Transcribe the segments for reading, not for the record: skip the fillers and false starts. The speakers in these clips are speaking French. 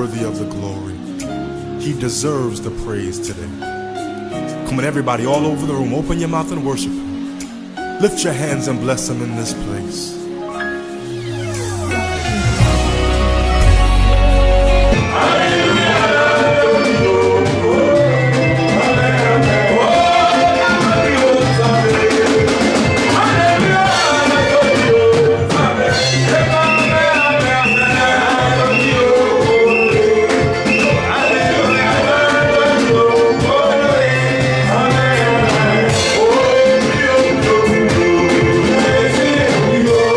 worthy of the glory. He deserves the praise today. Come on, everybody, all over the room, open your mouth and worship Him. Lift your hands and bless Him in this place. Oh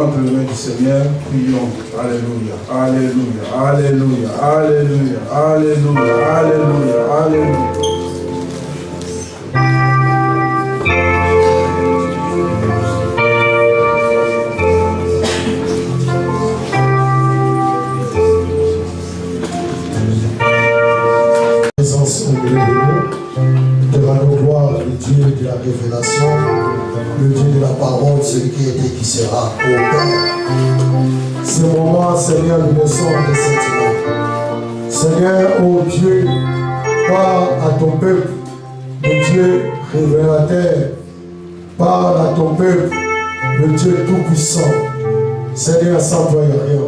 entre les mains du Seigneur, prions. Alléluia, alléluia, alléluia, alléluia, alléluia, alléluia, alléluia. Présence au milieu de nous, devant nos gloires, le Dieu de la révélation, le Dieu de la parole, celui qui était, qui sera, au Père. Ce moment, Seigneur, nous laissons des sentiments. Seigneur, ô Dieu, parle à ton peuple, le Dieu révélateur, parle à ton peuple, le Dieu tout-puissant. Seigneur, sans toi, il n'y a rien.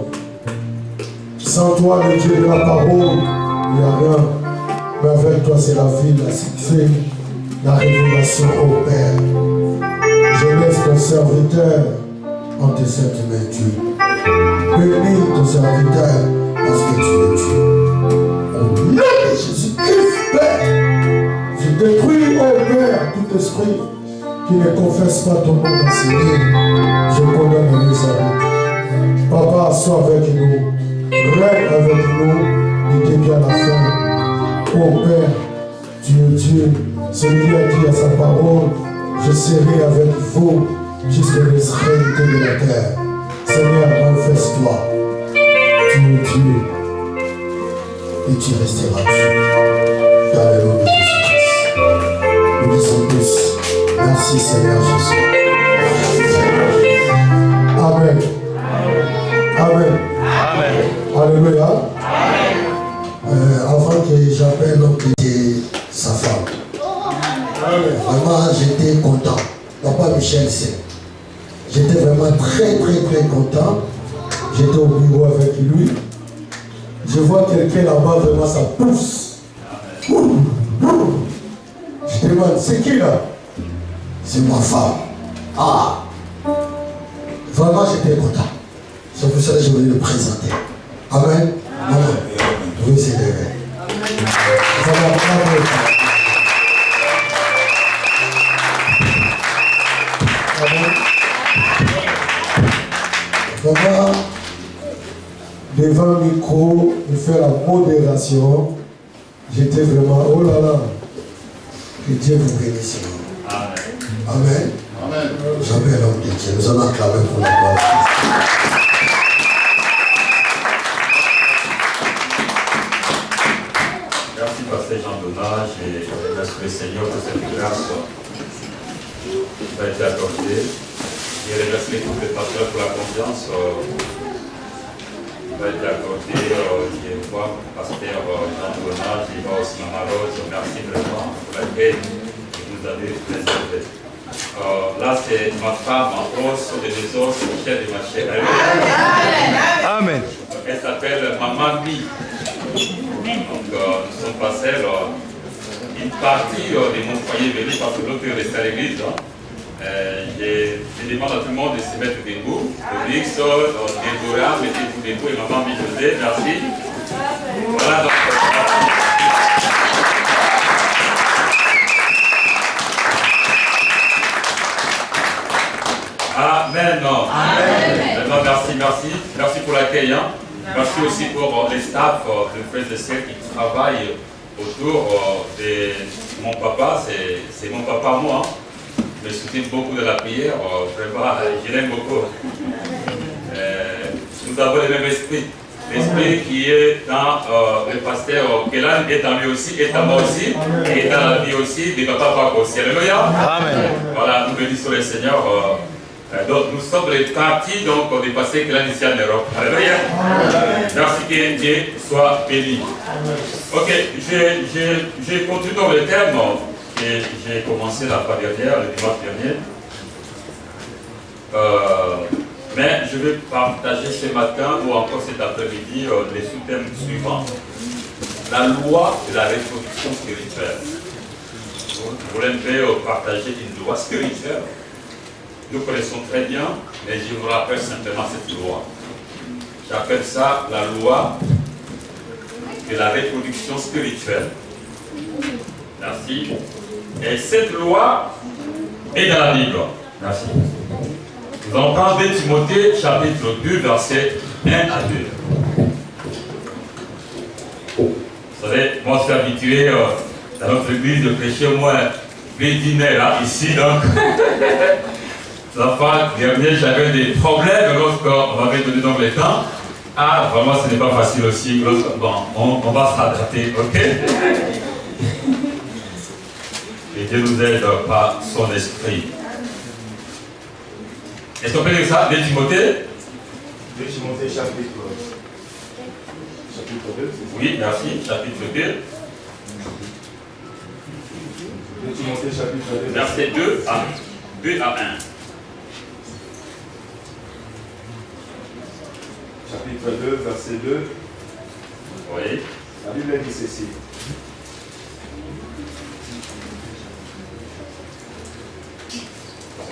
Sans toi, le Dieu de la parole, il n'y a rien. Mais avec toi, c'est la vie, la succès, la révélation au Père. Je laisse ton serviteur en tes saintes mains, Dieu. Bénis ton serviteur parce que tu es Dieu. Au nom de Jésus-Christ, Père, je détruis, ô Père, tout esprit qui ne confesse pas ton nom d'enseigné. Je condamne les arrêts. Papa, sois avec nous. Règne avec nous du début à la fin. Ô Père, tu es Dieu, celui qui a dit à sa parole, je serai avec vous jusqu'à l'extrémité de la terre. Seigneur, manifeste-toi. Tu es Dieu et tu resteras Dieu. Dans le nom de Jésus-Christ. Nous disons tous, merci Seigneur Jésus. Amen. Amen. Amen. Alléluia. Avant que j'appelle l'homme qui était sa femme. Vraiment, j'étais content. Papa Michel sait. J'étais vraiment très content. J'étais au bureau avec lui. Je vois quelqu'un là-bas, vraiment ça pousse. Je demande, c'est qui là? C'est ma femme. Ah! Vraiment, j'étais content. C'est pour ça que je voulais le présenter. Amen. Amen. Oui, c'est vrai. Vraiment, devant le micro, il fait la modération. J'étais vraiment, oh là là, que Dieu vous bénisse. Amen. Amen. J'appelle l'homme de Dieu. Nous allons acclamer pour la gloire. Merci Pasteur Jean Donat, je remercie le Seigneur pour cette grâce qui a été accordée. Je remercie tous les pasteurs pour la confiance qui a été accordée. Je vois Pasteur Jean Donat, je vois aussi Maman Rose, merci vraiment pour laquelle vous avez préservé. Là, c'est ma femme en os de mes os, chair de ma chair. Amen. Elle s'appelle Maman Mi. Donc, nous sommes passés une partie de mon foyer venu parce que l'autre est resté à l'église. Je demande à tout le monde de se mettre debout. Rix, Déborah, mettez-vous debout et Maman Mi José, merci. Voilà donc. Amen. Amen. Merci. Merci pour l'accueil. Merci aussi pour les staffs, les frères et sœurs qui travaillent autour de mon papa. C'est mon papa moi. Je me soutiens beaucoup de la prière. Vraiment, je l'aime beaucoup. Nous avons le même esprit. L'esprit qui est dans le pasteur Kélan est en lui aussi, est en moi aussi, et dans la vie aussi de papa Paco aussi. Alléluia. Amen. Voilà, nous bénissons le Seigneur. Donc nous sommes les partis donc du passé qu'il a ici en Europe. Alléluia. Merci que Dieu soit béni. Ok, j'ai continué dans le thème que j'ai commencé la fois dernière, le dimanche dernier. Mais je vais partager ce matin ou encore cet après-midi les sous-thèmes suivants. La loi de la reproduction spirituelle. Vous voulez un peu partager une loi spirituelle. Nous connaissons très bien, mais je vous rappelle simplement cette loi. J'appelle ça la loi de la reproduction spirituelle. Merci. Et cette loi est dans la Bible. Merci. Nous allons prendre 2 Timothée, chapitre 2, versets 1 à 2. Vous savez, moi je suis habitué dans notre église de prêcher au moins 20 là, ici, donc. La fois dernière, j'avais des problèmes lorsqu'on m'avait donné donc le temps. Ah, vraiment, ce n'est pas facile aussi. Bon, on va se rattraper, ok? Et Dieu nous aide par son esprit. Est-ce qu'on peut lire ça? 2 Timothée? 2 Timothée chapitre 2. Oui, merci. Chapitre 2. 2 Timothée chapitre 2. Verset 2 à 1. Chapitre 2, verset 2. Oui. La Bible dit ceci.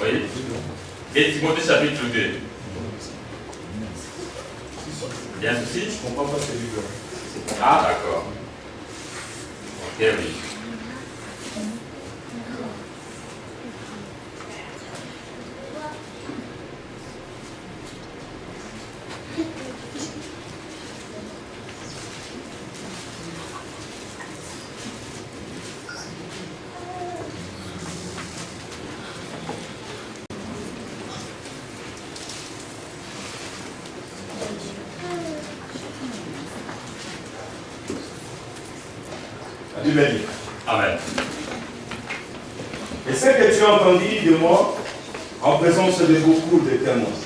Oui. Et Timothée chapitre 2. Il y a un souci? Je ne comprends pas ce livre. Ah, d'accord. Ok, oui. Amen. Et ce que tu as entendu de moi, en présence de beaucoup de témoins,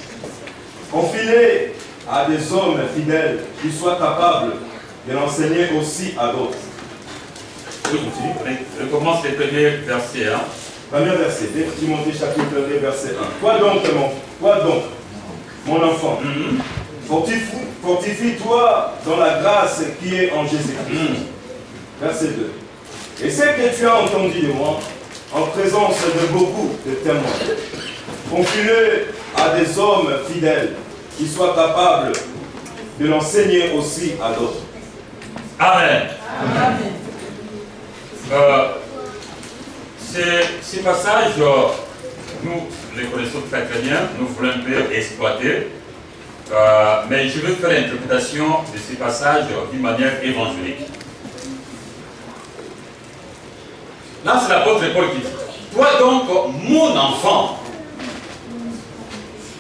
confie-les à des hommes fidèles qui soient capables de l'enseigner aussi à d'autres. Oui, je commence les premiers versets. Hein. Premier verset, 2 Timothée chapitre 2, verset 1. Quoi donc, mon enfant, fortifie-toi dans la grâce qui est en Jésus-Christ. Verset 2. Et ce que tu as entendu de moi, en présence de beaucoup de témoins, confie-le à des hommes fidèles qui soient capables de l'enseigner aussi à d'autres. Amen. Amen. Ces passages, nous les connaissons très bien, nous voulons un peu exploiter, mais je veux faire l'interprétation de ces passages d'une manière évangélique. Là, c'est l'apôtre Paul qui dit, toi donc, mon enfant.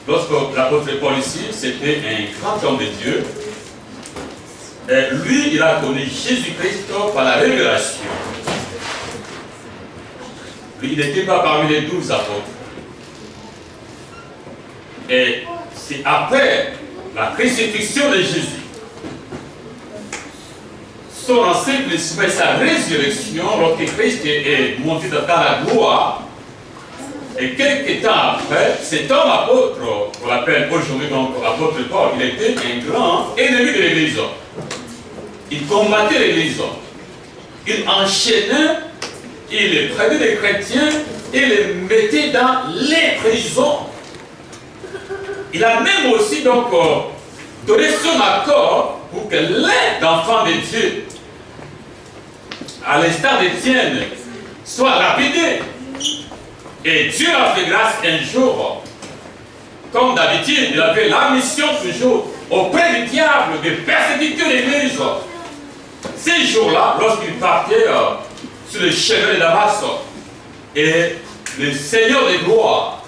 Lorsque l'apôtre Paul ici, c'était un grand homme de Dieu, et lui, il a connu Jésus-Christ par la révélation. Lui, il n'était pas parmi les 12 apôtres. Et c'est après la crucifixion de Jésus, son enseignement, sa résurrection, lorsque Christ est monté dans la gloire, et quelques temps après, cet homme apôtre, on l'appelle aujourd'hui donc apôtre Paul, il était un grand ennemi de l'Église. Il combattait l'Église. Il enchaînait, il prenait les chrétiens et les mettait dans les prisons. Il a même aussi donc donné son accord pour que l'un d'enfants de Dieu, à l'instar d'Étienne, soit lapidé. Et Dieu a fait grâce un jour. Comme d'habitude, il avait la mission toujours auprès du diable de persécuter l'Église. Ces jours-là, lorsqu'il partait sur le chemin de Damas, et le Seigneur des gloires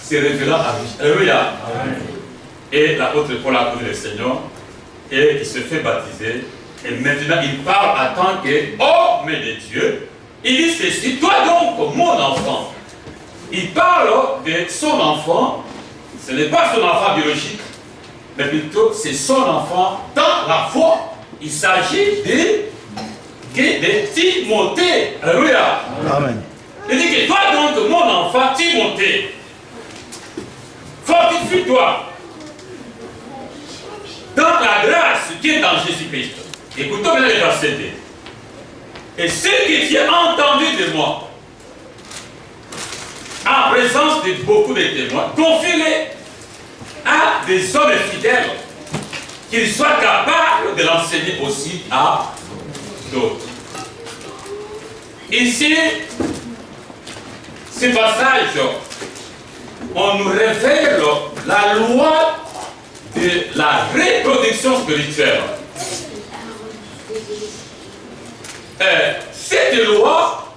s'est révélé à lui. Alléluia. Et l'apôtre Paul a connu le Seigneur et il se fait baptiser. Et maintenant, il parle en tant qu'homme de Dieu. Il dit ceci, toi donc, mon enfant. Il parle de son enfant. Ce n'est pas son enfant biologique, mais plutôt c'est son enfant dans la foi. Il s'agit de Timothée. Alléluia. Amen. Il dit que toi donc, mon enfant Timothée, fortifie-toi dans la grâce qui est dans Jésus-Christ. Écoutons bien le verset 2. Et ce que tu as entendu de moi, en présence de beaucoup de témoins, confie-les à des hommes fidèles, qu'ils soient capables de l'enseigner aussi à d'autres. Ici, ce passage on nous révèle la loi de la reproduction spirituelle. Cette loi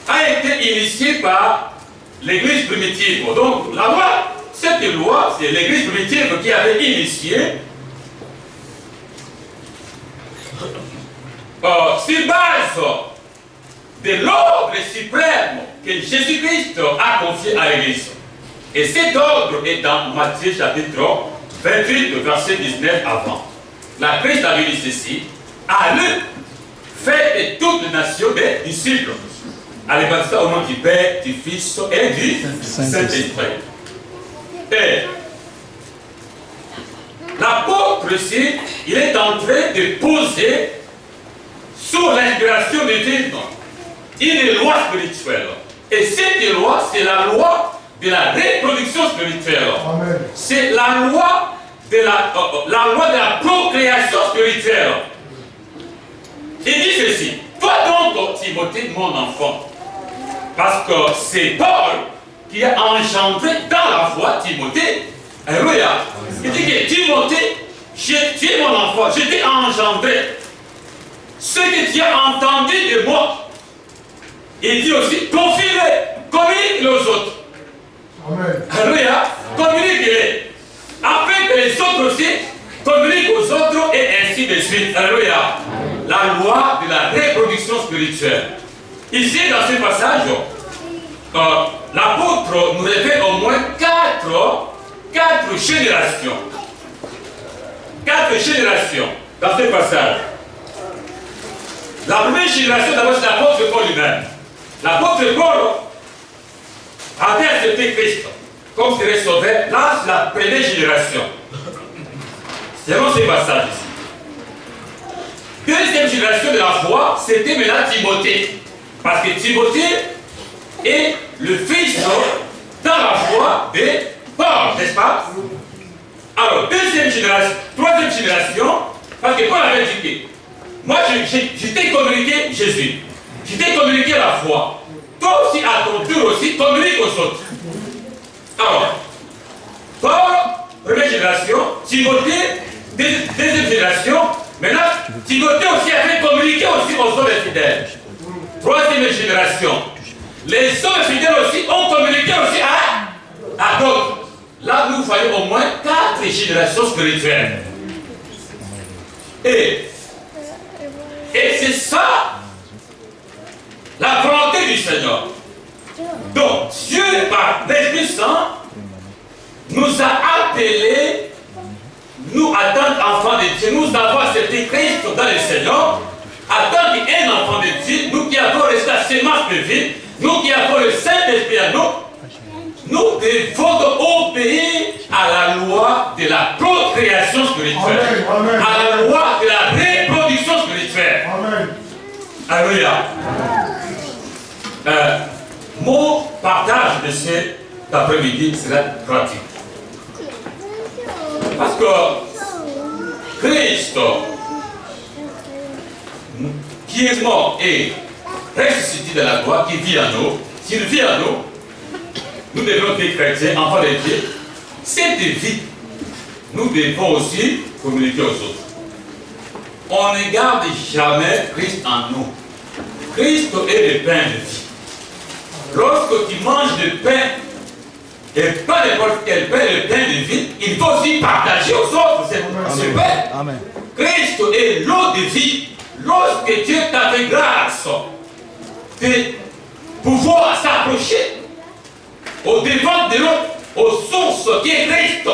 a été initiée par l'Église primitive. Donc, cette loi, c'est l'Église primitive qui avait initié sur base de l'ordre suprême que Jésus-Christ a confié à l'Église. Et cet ordre est dans Matthieu chapitre 28, verset 19 avant. La Christ avait dit ceci: allez, faites de toutes les nations des disciples. Allez baptiser au nom du Père, du Fils et du Saint-Esprit. Et l'apôtre ici, il est en train de poser sous l'inspiration divine une loi spirituelle. Et cette loi, c'est la loi de la reproduction spirituelle. C'est la loi de la procréation spirituelle. Il dit ceci: toi donc, Timothée, mon enfant, parce que c'est Paul qui a engendré dans la foi Timothée. Alléluia. Il dit que Timothée, tu es mon enfant, je t'ai engendré. Ce que tu as entendu de moi, il dit aussi, confie-le, communique-le aux autres. Amen. Alléluia. Communique-les. Afin que les autres aussi communiquent aux autres et ainsi de suite. Alléluia. La loi de la reproduction spirituelle. Ici, dans ce passage, l'apôtre nous révèle au moins quatre générations. 4 générations dans ce passage. La première génération, d'abord, c'est l'apôtre Paul lui-même. L'apôtre Paul avait accepté Christ comme serait sauvé. Là, c'est la première génération. Selon ces passages ici. Deuxième génération de la foi, c'était maintenant Timothée. Parce que Timothée est le fils dans la foi de Paul, n'est-ce pas? Alors, deuxième génération, troisième génération, parce que Paul avait dit que moi, je t'ai communiqué Jésus. Je t'ai communiqué la foi. Toi aussi, à ton tour aussi, communique aux autres. Alors, Paul, première génération, Timothée, deuxième génération. Maintenant, Timothée aussi avait communiqué aussi aux autres fidèles. Troisième génération. Les autres fidèles aussi ont communiqué aussi à d'autres. Là, nous voyons au moins 4 générations spirituelles. Et c'est ça, la volonté du Seigneur. Donc, Dieu, par l'Esprit Saint, nous a appelés, nous, en tant qu'enfants de Dieu, nous avons accepté Christ dans le Seigneur, en tant qu'un enfant de Dieu, nous qui avons reçu la sémence de vie, nous qui avons le Saint-Esprit à nous, nous devons obéir à la loi de la procréation spirituelle, à la loi de la reproduction spirituelle. Amen. Alléluia. Mon partage de cet après-midi sera pratique. Parce que Christ, qui est mort et ressuscité de la gloire, qui vit en nous, s'il vit en nous, nous devons être chrétiens, enfants de Dieu. Cette vie, nous devons aussi communiquer aux autres. On ne garde jamais Christ en nous. Christ est le pain de vie. Lorsque tu manges le pain, et pas n'importe quel pain, le pain de vie, il faut aussi partager aux autres ce pain. Amen. Christ est l'eau de vie. Lorsque Dieu t'a fait grâce de pouvoir s'approcher au devant de l'eau, aux sources qui est Christ,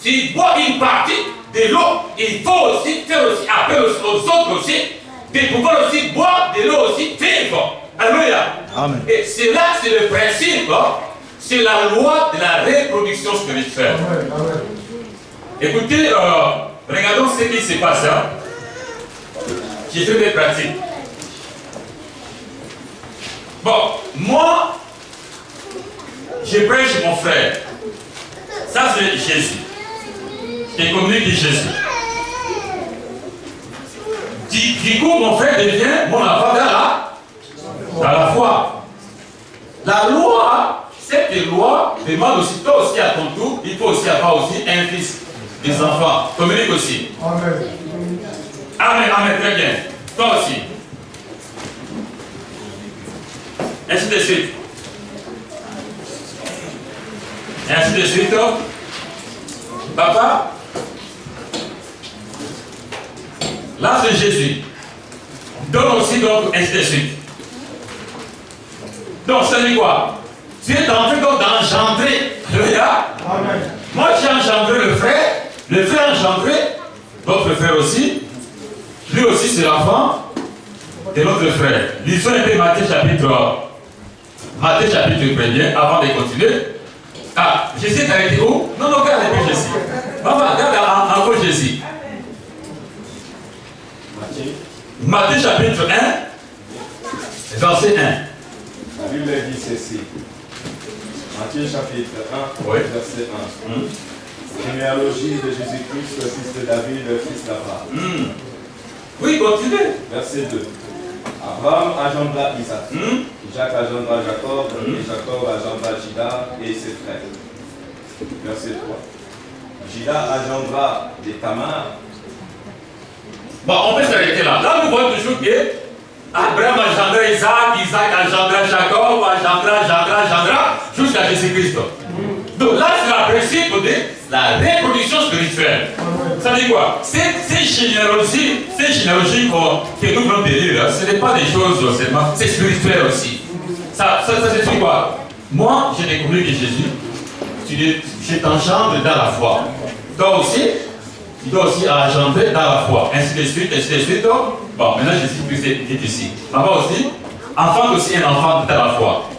tu bois une partie de l'eau, il faut aussi faire aussi appel aux autres aussi, de pouvoir aussi boire de l'eau aussi vive. Alléluia. Amen. Et c'est là, c'est le principe, c'est la loi de la reproduction spirituelle. Amen. Amen. Écoutez, regardons ce qui se passe. J'ai fait des pratiques. Bon, moi, je prêche mon frère. Ça, c'est Jésus. Je communique Jésus. Du coup, mon frère devient mon enfant dans la foi. La loi foi demande aussi, toi aussi à ton tour, il faut aussi avoir aussi un fils, des enfants. Communique aussi. Amen. Amen, amen, très bien. Toi aussi. Ainsi de suite. Ainsi de suite. Papa, là c'est Jésus. Donne aussi donc ainsi de suite. Donc ça dit quoi? Tu es en train d'engendrer. Amen. Moi j'ai engendré le frère a engendré votre frère aussi. Lui aussi c'est l'enfant de notre frère. Lisons un peu Matthieu chapitre 1er avant de continuer. Ah, Jésus est arrêté où? Non, regarde un peu Jésus. Maman, regarde encore Jésus. Matthieu chapitre 1, verset 1. La Bible dit ceci. Matthieu chapitre 1, Oui. verset 1. Généalogie de Jésus-Christ, le fils de David, le fils d'Abraham. Oui, continuez. Verset 2. Abraham engendra Isaac. Jacques engendra Jacob. Et Jacob engendra Juda et ses frères. Verset 3. Juda engendra des Tamar. Bon, on peut s'arrêter là. Là, nous voyons toujours que Abraham engendra Isaac, Isaac engendra Jacob, engendra, jusqu'à Jésus-Christ. Donc là, c'est le principe de la reproduction spirituelle. Ça dit quoi? Ces généalogies que nous venons de lire, ce n'est pas des choses seulement, c'est spirituel aussi. Ça signifie quoi? Moi, j'ai découvert que Jésus, je t'engendre dans la foi. Toi aussi, tu dois aussi engendrer dans la foi. Ainsi de suite, ainsi de suite. Bon, maintenant Jésus-Christ est ici. Maman aussi, enfant aussi un enfant dans la foi.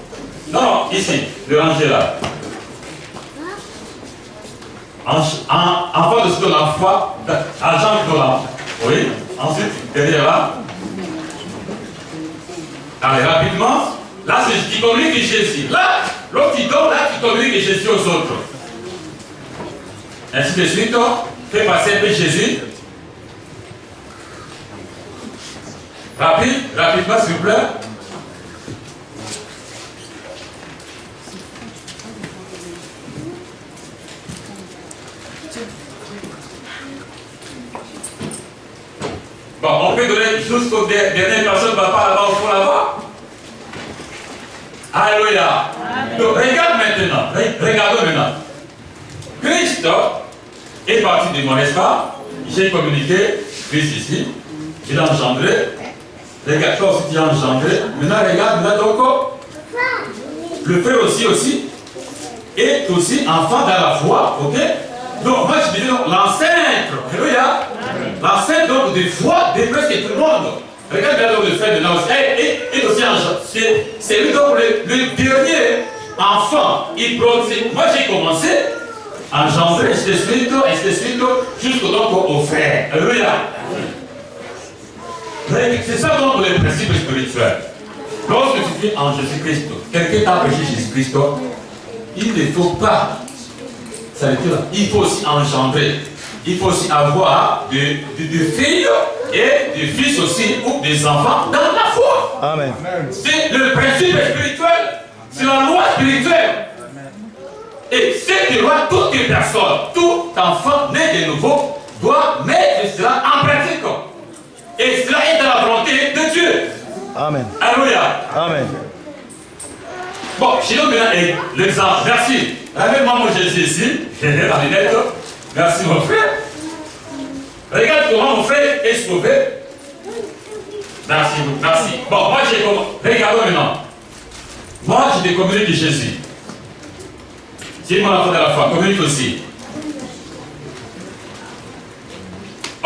Non, ici, le ranger là. Enfant de la foi, agent de la foi. Oui, ensuite, derrière là. Allez, rapidement. Là, c'est qui communique Jésus. Là, l'autre qui donne, là, qui communique Jésus aux autres. Ainsi de suite, fais passer un peu Jésus. Rapidement, s'il vous plaît. Bon, on peut donner jusqu'aux dernières personnes, papa, là-bas, au fond, là-bas. Alléluia. Donc, regarde maintenant. Regardons maintenant. Christ est parti de moi, n'est-ce pas? J'ai communiqué, Christ ici. Il a engendré. Regarde, toi aussi, tu as engendré. Maintenant, regarde, là, donc, le frère aussi, est aussi enfant dans la foi, ok? Donc, moi, je dis l'ancêtre. Alléluia. L'ancêtre, donc, de foi de presque tout le monde. Regarde bien donc le frère de là aussi. Et aussi engendré. C'est lui, donc, le dernier enfant. Moi, j'ai commencé à engendrer, ainsi de suite, jusqu'au donc au frère. Alléluia. C'est ça donc le principe spirituel. Lorsque tu vis en Jésus-Christ, quelqu'un t'a prêché Jésus-Christ, il ne faut pas s'arrêter là. Il faut aussi engendrer. Il faut aussi avoir des filles et des fils aussi, ou des enfants dans la foi. Amen. C'est le principe spirituel. C'est la loi spirituelle. Et cette loi, toutes les personnes, tout enfant né de nouveau doit mettre cela en pratique. Et cela est dans la volonté de Dieu. Amen. Alléluia. Amen. Bon, je donne maintenant l'exemple. Merci. Ramène-moi mon Jésus ici. Je l'ai dans les lettres. Merci mon frère. Regarde comment mon frère est sauvé. Merci. Bon, moi j'ai compris. Regardons maintenant. Moi j'ai des communiques de Jésus. C'est mon enfant de la foi. Communique aussi.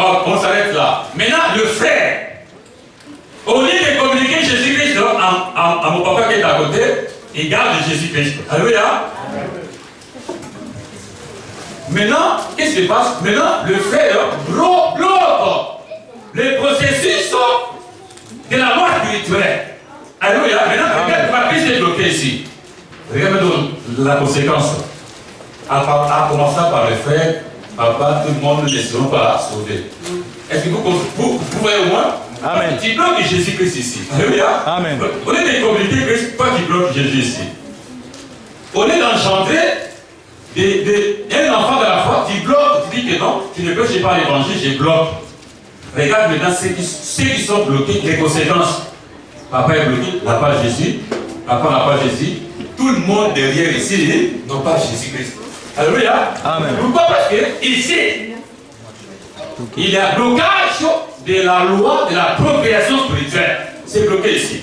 Oh, on s'arrête là. Maintenant, le frère. Au lieu de communiquer Jésus-Christ à mon papa qui est à côté, il garde Jésus-Christ. Alléluia. Maintenant, qu'est-ce qui se passe? Maintenant, le frère bloque le processus de la mort spirituelle. Alléluia. Maintenant, regarde, ma piste est bloquée ici. Regarde la conséquence. En commençant par le frère, papa, tout le monde ne sera pas sauvé. Est-ce que vous voyez au moins? Amen. Tu bloques Jésus-Christ ici. Alléluia. Amen. Au lieu de communiquer Christ, toi tu bloques Jésus ici. au lieu d'engendrer un enfant de la foi, tu bloques, tu dis que non, tu ne prêches pas l'évangile, je bloque. Regarde maintenant ceux qui sont bloqués, les conséquences. Papa est bloqué, n'a pas Jésus, papa n'a pas Jésus, tout le monde derrière ici n'a pas Jésus-Christ. Alléluia. Amen. Pourquoi? Parce que ici, il y a blocage de la loi de la procréation spirituelle. C'est bloqué ici.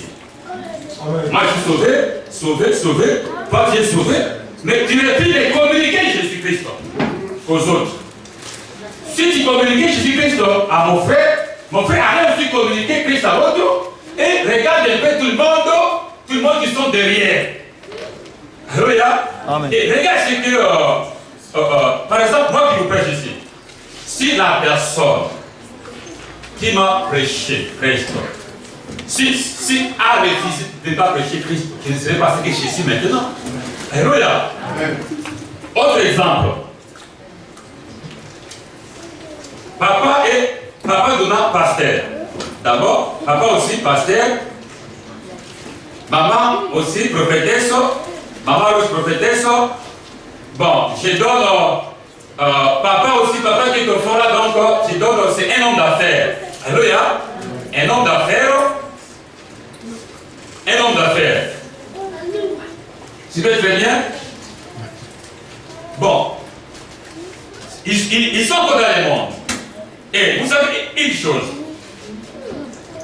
Amen. Moi je suis sauvé, pas Dieu sauvé, mais tu refuses de communiquer Jésus-Christ aux autres. Si tu communiques Jésus-Christ à mon frère a aussi communiqué Christ à l'autre, et regarde un peu tout le monde qui sont derrière. Alléluia. Amen. Et regarde ce que, par exemple, moi qui vous prêche ici, si la personne qui m'a prêché Christ, si a refusé de ne pas prêcher Christ, je ne serais pas ce que je suis maintenant. Alléluia. Amen. Autre exemple. Papa donna pasteur. D'abord, papa aussi pasteur. Maman aussi prophétesse. Maman aussi prophétesse. Bon, je donne papa aussi, papa qui est au fond là, donc je donne, c'est un homme d'affaires. Alléluia. Un homme d'affaires. Un homme d'affaires. Tu peux très bien? Bon. Ils sont encore dans le monde. Et vous savez une chose.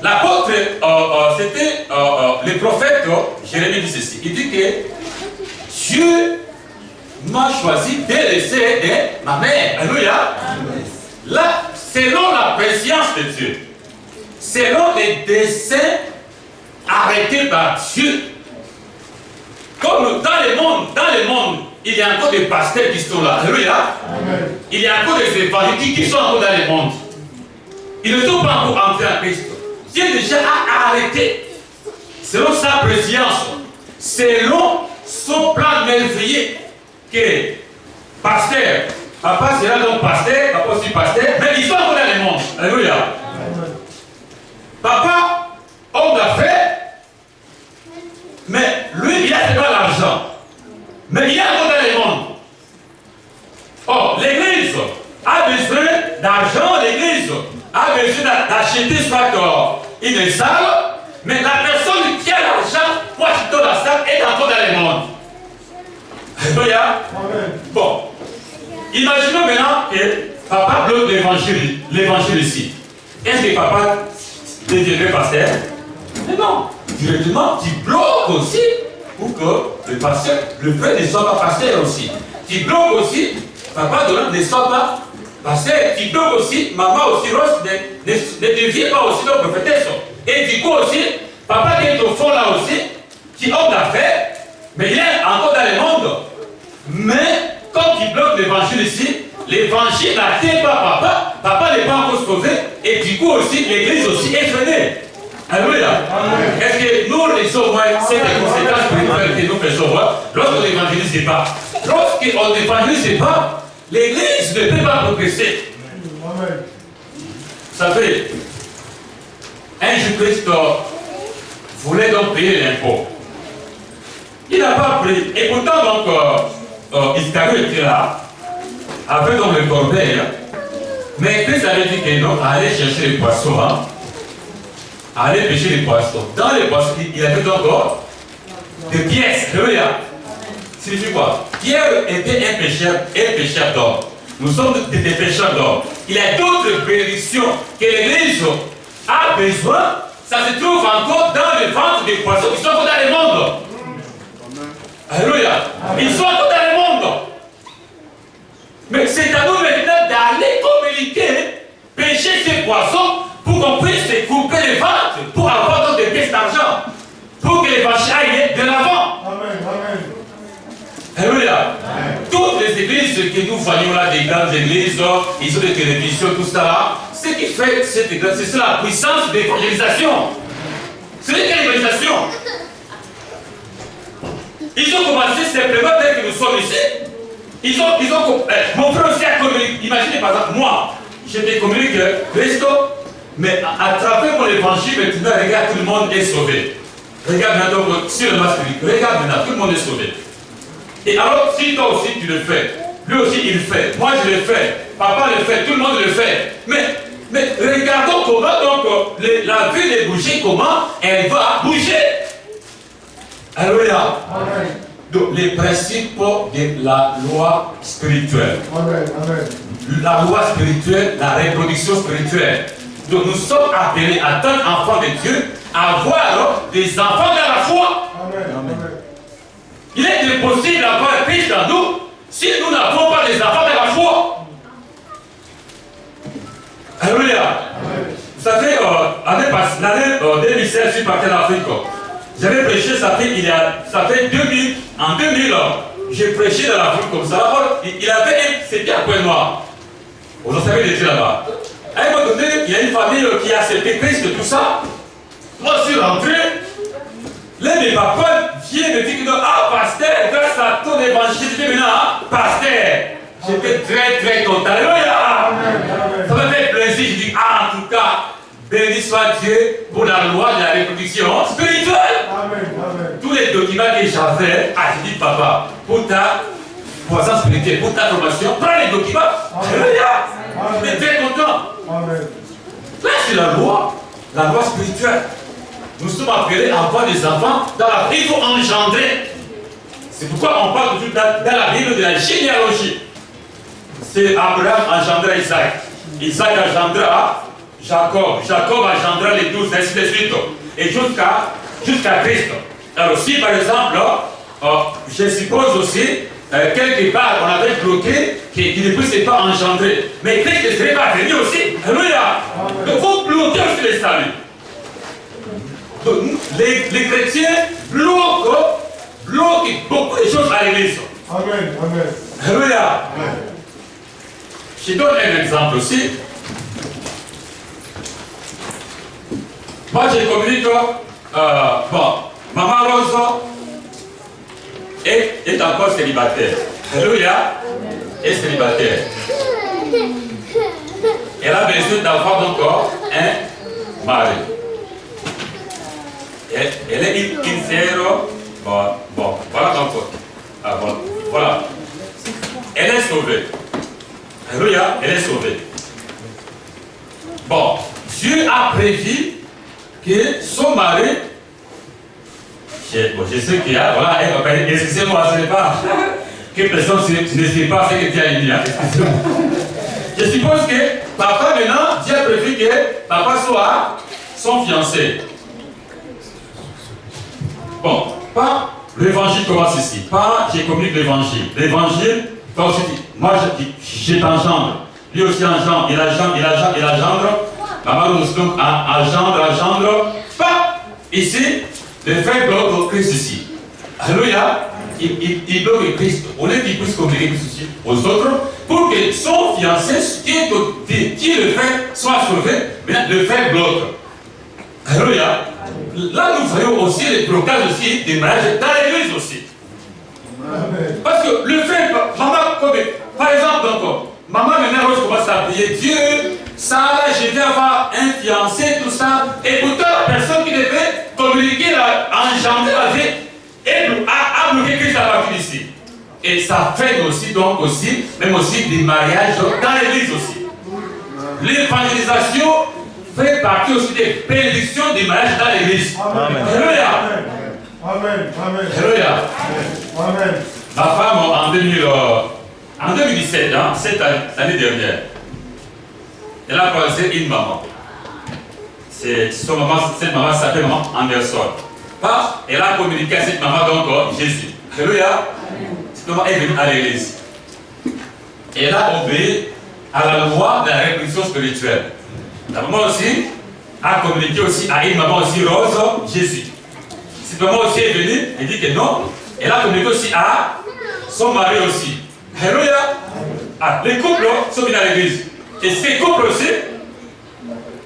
L'apôtre, c'était le prophète Jérémie dit ceci. Il dit que Dieu m'a choisi de laisser ma mère. Alléluia. Là, selon la préscience de Dieu, selon les desseins arrêtés par Dieu, comme dans le monde, il y a encore des pasteurs qui sont là. Alléluia. Il y a encore des évangéliques qui sont encore dans le monde. Ils ne sont pas encore entrés en Christ. Dieu déjà a arrêté, selon sa préscience, selon son plan merveilleux, que pasteur, papa sera donc pasteur, papa aussi pasteur, mais ils sont encore dans le monde. Alléluia. Papa, homme d'affaires, mais lui, il a seulement l'argent. Mais il y a encore dans le monde. Oh, l'église a besoin d'argent, l'église a besoin d'acheter soit une salle, mais la personne qui a l'argent, moi je donne la salle, est encore dans le monde. Alléluia. Bon, imaginons maintenant que papa bloque l'évangile ici. Est-ce que papa deviendrait pasteur? Mais non, directement, tu bloques aussi pour que le pasteur, le frère ne soit pas pasteur aussi. Tu bloques aussi, papa ne soit pas pasteur. Tu bloques aussi, maman aussi, Rose ne devient pas aussi notre prophétesse. Et du coup aussi, papa qui est au fond là aussi, qui est homme d'affaires, mais il est encore dans le monde. Mais comme tu bloques l'évangile ici, l'évangile n'atteint pas papa n'est pas encore sauvé, et du coup aussi, l'église aussi est freinée. Alléluia. Est-ce que nous laissons voir cette conséquence spirituelle que nous faisons voir lorsqu'on n'évangélise pas? Lorsqu'on n'évangélise pas, l'église ne peut pas progresser. Vous savez, un Jésus-Christ voulait donc payer l'impôt. Il n'a pas pris. Et pourtant, donc, Iscariot était là, avec donc le corbeil. Mais Christ avait dit que non, allez chercher les poissons. Aller pêcher les poissons. Dans les poissons, il avait donc des pièces. Alléluia. Signifie quoi? Pierre était un pêcheur d'or. Nous sommes des pêcheurs d'or. Il y a d'autres bénédictions que l'Église a besoin. Ça se trouve encore dans le ventre des poissons qui sont encore dans le monde. Alléluia. Ils sont encore dans le monde. Mais c'est à nous maintenant d'aller communiquer, pêcher ces poissons, pour qu'on puisse se couper les ventres, pour avoir donc des pièces d'argent, pour que les vaches aillent de l'avant. Amen. Alléluia. Toutes les églises que nous voyons là, des grandes églises, ils ont des télévisions, tout ça là, ce qui fait cette église, c'est la puissance de l'évangélisation. Ce n'est qu'une évangélisation. Ils ont commencé simplement dès que nous sommes ici. Mon frère aussi a communiqué. Imaginez par exemple, moi, je te communique Christ. Mais à travers mon évangile, maintenant, regarde, tout le monde est sauvé. Regarde maintenant sur le masque, regarde maintenant, tout le monde est sauvé. Et alors, si toi aussi tu le fais, lui aussi il le fait, moi je le fais, papa le fait, tout le monde le fait. Mais regardons comment donc la vie des bougies, comment elle va bouger. Alléluia. Donc les principes de la loi spirituelle. Amen. Amen. La loi spirituelle, la reproduction spirituelle. Donc nous sommes appelés en tant qu'enfants de Dieu à avoir des enfants de la foi. Amen. Amen. Il est impossible d'avoir Christ dans nous si nous n'avons pas des enfants de la foi. Alléluia. Vous savez, l'année 2016, je suis parti en Afrique. J'avais prêché, ça fait 2000, en 2000, j'ai prêché dans l'Afrique comme ça. Alors, c'était un point noir. Vous en savez déjà là-bas. À un moment donné, il y a une famille qui a accepté Christ et tout ça. Moi, je suis rentré. Là, mes papas viennent me dire que pasteur, grâce à ton évangile, je dis maintenant, pasteur. J'étais très très content. Alléluia. Ça m'a fait plaisir. Je dis, en tout cas, béni soit Dieu pour la loi de la reproduction spirituelle. Amen. Amen. Tous les documents que j'avais, j'ai dit, papa, pour ta croissance spirituelle, pour ta formation, prends les documents. Alléluia. J'étais très content. Amen. Là, c'est la loi spirituelle. Nous sommes appelés à avoir des enfants dans la vie, il faut engendrer. C'est pourquoi on parle toujours dans la Bible de la généalogie. C'est Abraham engendra Isaac. Isaac engendra Jacob. Jacob engendra les 12, ainsi de suite. Et jusqu'à Christ. Alors si par exemple, je suppose aussi, quelque part on avait bloqué qu'il ne puisse pas engendrer. Mais Christ ne serait pas venu aussi. Alléluia. Donc il faut bloquer aussi les saluts. Donc, les chrétiens bloquent beaucoup de choses à l'église. Amen. Amen. Alléluia. Je donne un exemple aussi. Moi, je communique. Maman Rose est encore célibataire. Alléluia. Est célibataire. Elle a besoin d'avoir encore un mari. Elle est sincère. Bon, voilà donc. Voilà. Elle est sauvée. Alléluia, elle est sauvée. Bon, Dieu a prévu que son mari, je sais qu'il y a, voilà, excusez-moi, ce n'est pas que personne ne sait pas ce que Dieu a dit. Je suppose que papa maintenant, Dieu a prévu que papa soit son fiancé. Bon, pas l'évangile commence ici. Pas je communique l'évangile. L'évangile, moi je t'engendre. Lui aussi engendre, il engendre. Maman nous donc engendre. Pas ici, le frère bloque Christ ici. Alléluia. Il bloque Christ. Au lieu qu'il puisse communiquer Christ ici aux autres, pour que son fiancé, qui est le frère, soit sauvé, mais le frère bloque. Alléluia. Là, nous voyons aussi les blocages aussi des mariages dans l'église aussi. Amen. Parce que le frère, maman, par exemple, donc, maman maintenant Rose commence à prier Dieu, ça, je vais avoir un fiancé, tout ça, et pourtant la personne qui devait communiquer, engendrer la vie, a bloqué Christ à partir d'ici. Et ça fait aussi, donc aussi, même aussi des mariages dans l'église aussi. L'évangélisation fait partie aussi des bénédictions des mariages dans l'église. Alléluia. Amen. Amen. Alléluia. Amen. Ma femme en 2017, hein, cette année dernière, elle a croisé une maman. Cette maman s'appelle maman Anderson. Elle a communiqué à cette maman donc Jésus. Alléluia. Cette maman est venue à l'église. Elle a obéi à la loi de la révolution spirituelle. La maman aussi a communiqué aussi à une maman aussi Rose, Jésus. Cette maman aussi est venue, elle dit que non. Elle a communiqué aussi à son mari aussi. Alléluia. Les couples sont venus à l'église. Et ces couples aussi,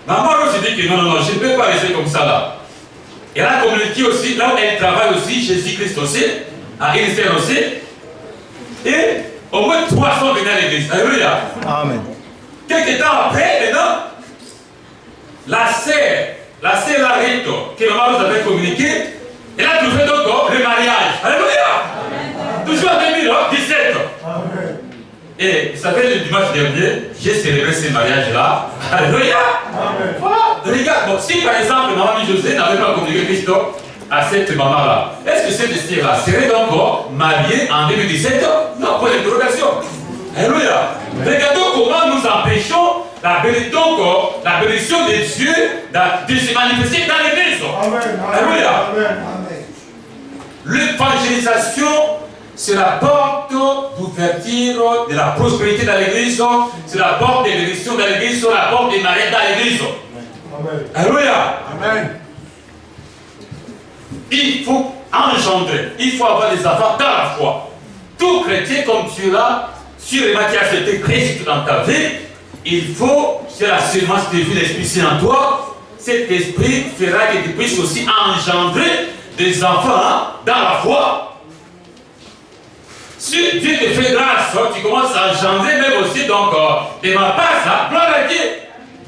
maman Rose dit que non, je ne peux pas rester comme ça là. Elle a communiqué aussi, là où elle travaille aussi, Jésus-Christ aussi, à une sœur aussi. Et au moins 300 venaient à l'église. Alléluia. Amen. Quelques temps après, maintenant, la sœur Larito, que maman nous avait communiqué, elle a trouvé donc le mariage. Alléluia. Toujours en 2017. Amen. Et vous savez, le dimanche dernier, j'ai célébré ce mariage-là. Alléluia. Voilà. Regarde, bon, si par exemple, maman José n'avait pas communiqué Christ à cette maman-là, est-ce que cette sœur-là serait donc mariée en 2017? Non, pour l'interrogation. Alléluia. Regardons comment nous empêchons la bénédiction de Dieu de se manifester dans l'église. Alléluia. L'évangélisation, c'est la porte d'ouverture de la prospérité dans l'église, c'est la porte de l'élection dans l'église, c'est la porte des mariages dans l'église. Alléluia. Amen. Il faut engendrer, il faut avoir des enfants dans la foi. Tout chrétien comme tu l'as, sur les matières acceptées Christ dans ta vie, il faut, c'est la semence de vie, l'Esprit Saint en toi, cet esprit fera que tu puisses aussi engendrer des enfants dans la foi. Si Dieu te fait grâce, tu commences à engendrer même aussi donc de ma part, gloire à Dieu,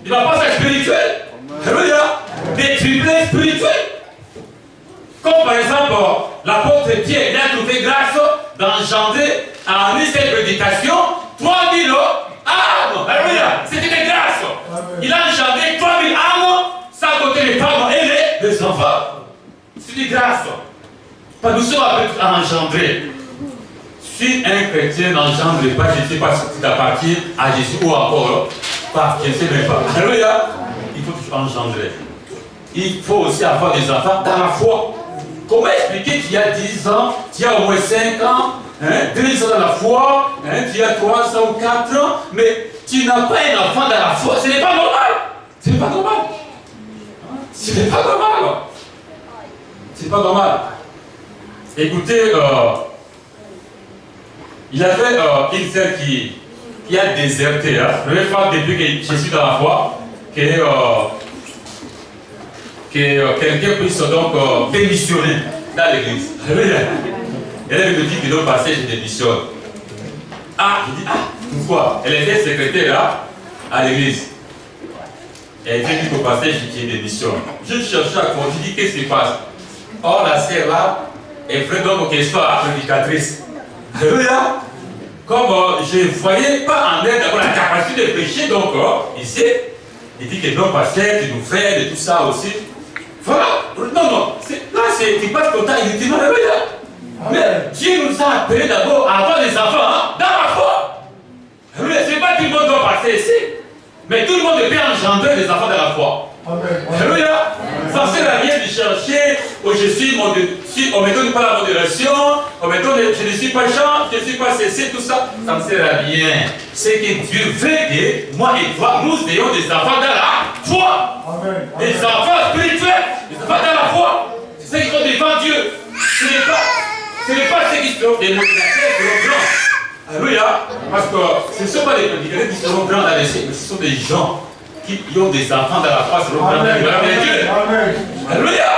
de ma part spirituelle, alléluia, des triplés spirituels. Comme par exemple, l'apôtre Pierre, il a trouvé grâce d'engendrer en une seule prédication 3000 âmes, alléluia, c'était des grâces. Il a engendré 3000 âmes sans compter les femmes et les enfants. C'est des grâces. Pas nous sommes appelés à engendrer. Si un chrétien n'engendre pas, je ne sais pas si tu appartiens à Jésus ou encore pas, je ne sais même pas. Alléluia. Il faut toujours engendrer. Il faut aussi avoir des enfants dans la foi. Comment expliquer qu'il y a 10 ans, tu as au moins 5 ans, 2 ans dans la foi, tu as 3 ans ou 4 ans, mais tu n'as pas un enfant dans la foi. Ce n'est pas normal. Ce n'est pas normal. Ce n'est pas normal. C'est pas normal. Écoutez, il y avait une sœur qui a déserté. La première fois depuis que je suis dans la foi, que quelqu'un puisse donc démissionner dans l'église. Elle me dit que l'an passé, je démissionne. Ah, je dis, pourquoi? Elle était secrétaire là, à l'église. Elle était dit qu'au passé, je démissionne. Je cherchais à comprendre, je dis, qu'est-ce qui se passe? Or, la sœur là, elle ferait donc qu'elle soit prédicatrice. Alléluia. Comme je ne voyais pas en elle d'avoir la capacité de prêcher, donc ici, il dit que non, pasteur, tu nous fais de tout ça aussi. Voilà. Non, là, tu passes ton temps inutilement. Alléluia. Mais Dieu nous a appelés d'abord à avoir des enfants dans la foi. Alléluia. Ce n'est pas tout le monde doit passer ici, mais tout le monde peut engendrer des enfants dans la foi. Alléluia. Ça ne sert à rien de chercher où je suis, si on ne me donne pas la modération, on me donne, je ne suis pas chant, je ne suis pas cessé, tout ça, ça ne sert à rien. C'est que Dieu veut que moi et toi, nous ayons des enfants dans la foi. Amen. Des enfants spirituels, des enfants dans la foi. C'est ceux qui sont devant Dieu. Ce n'est pas ceux qui sont des modérateurs qui seront grands. Alléluia. Parce que ce ne sont pas des prédicateurs qui seront grands dans les siècles, ce sont des gens qui ont des enfants dans la foi, seront grands dans la gloire de Dieu. Alléluia.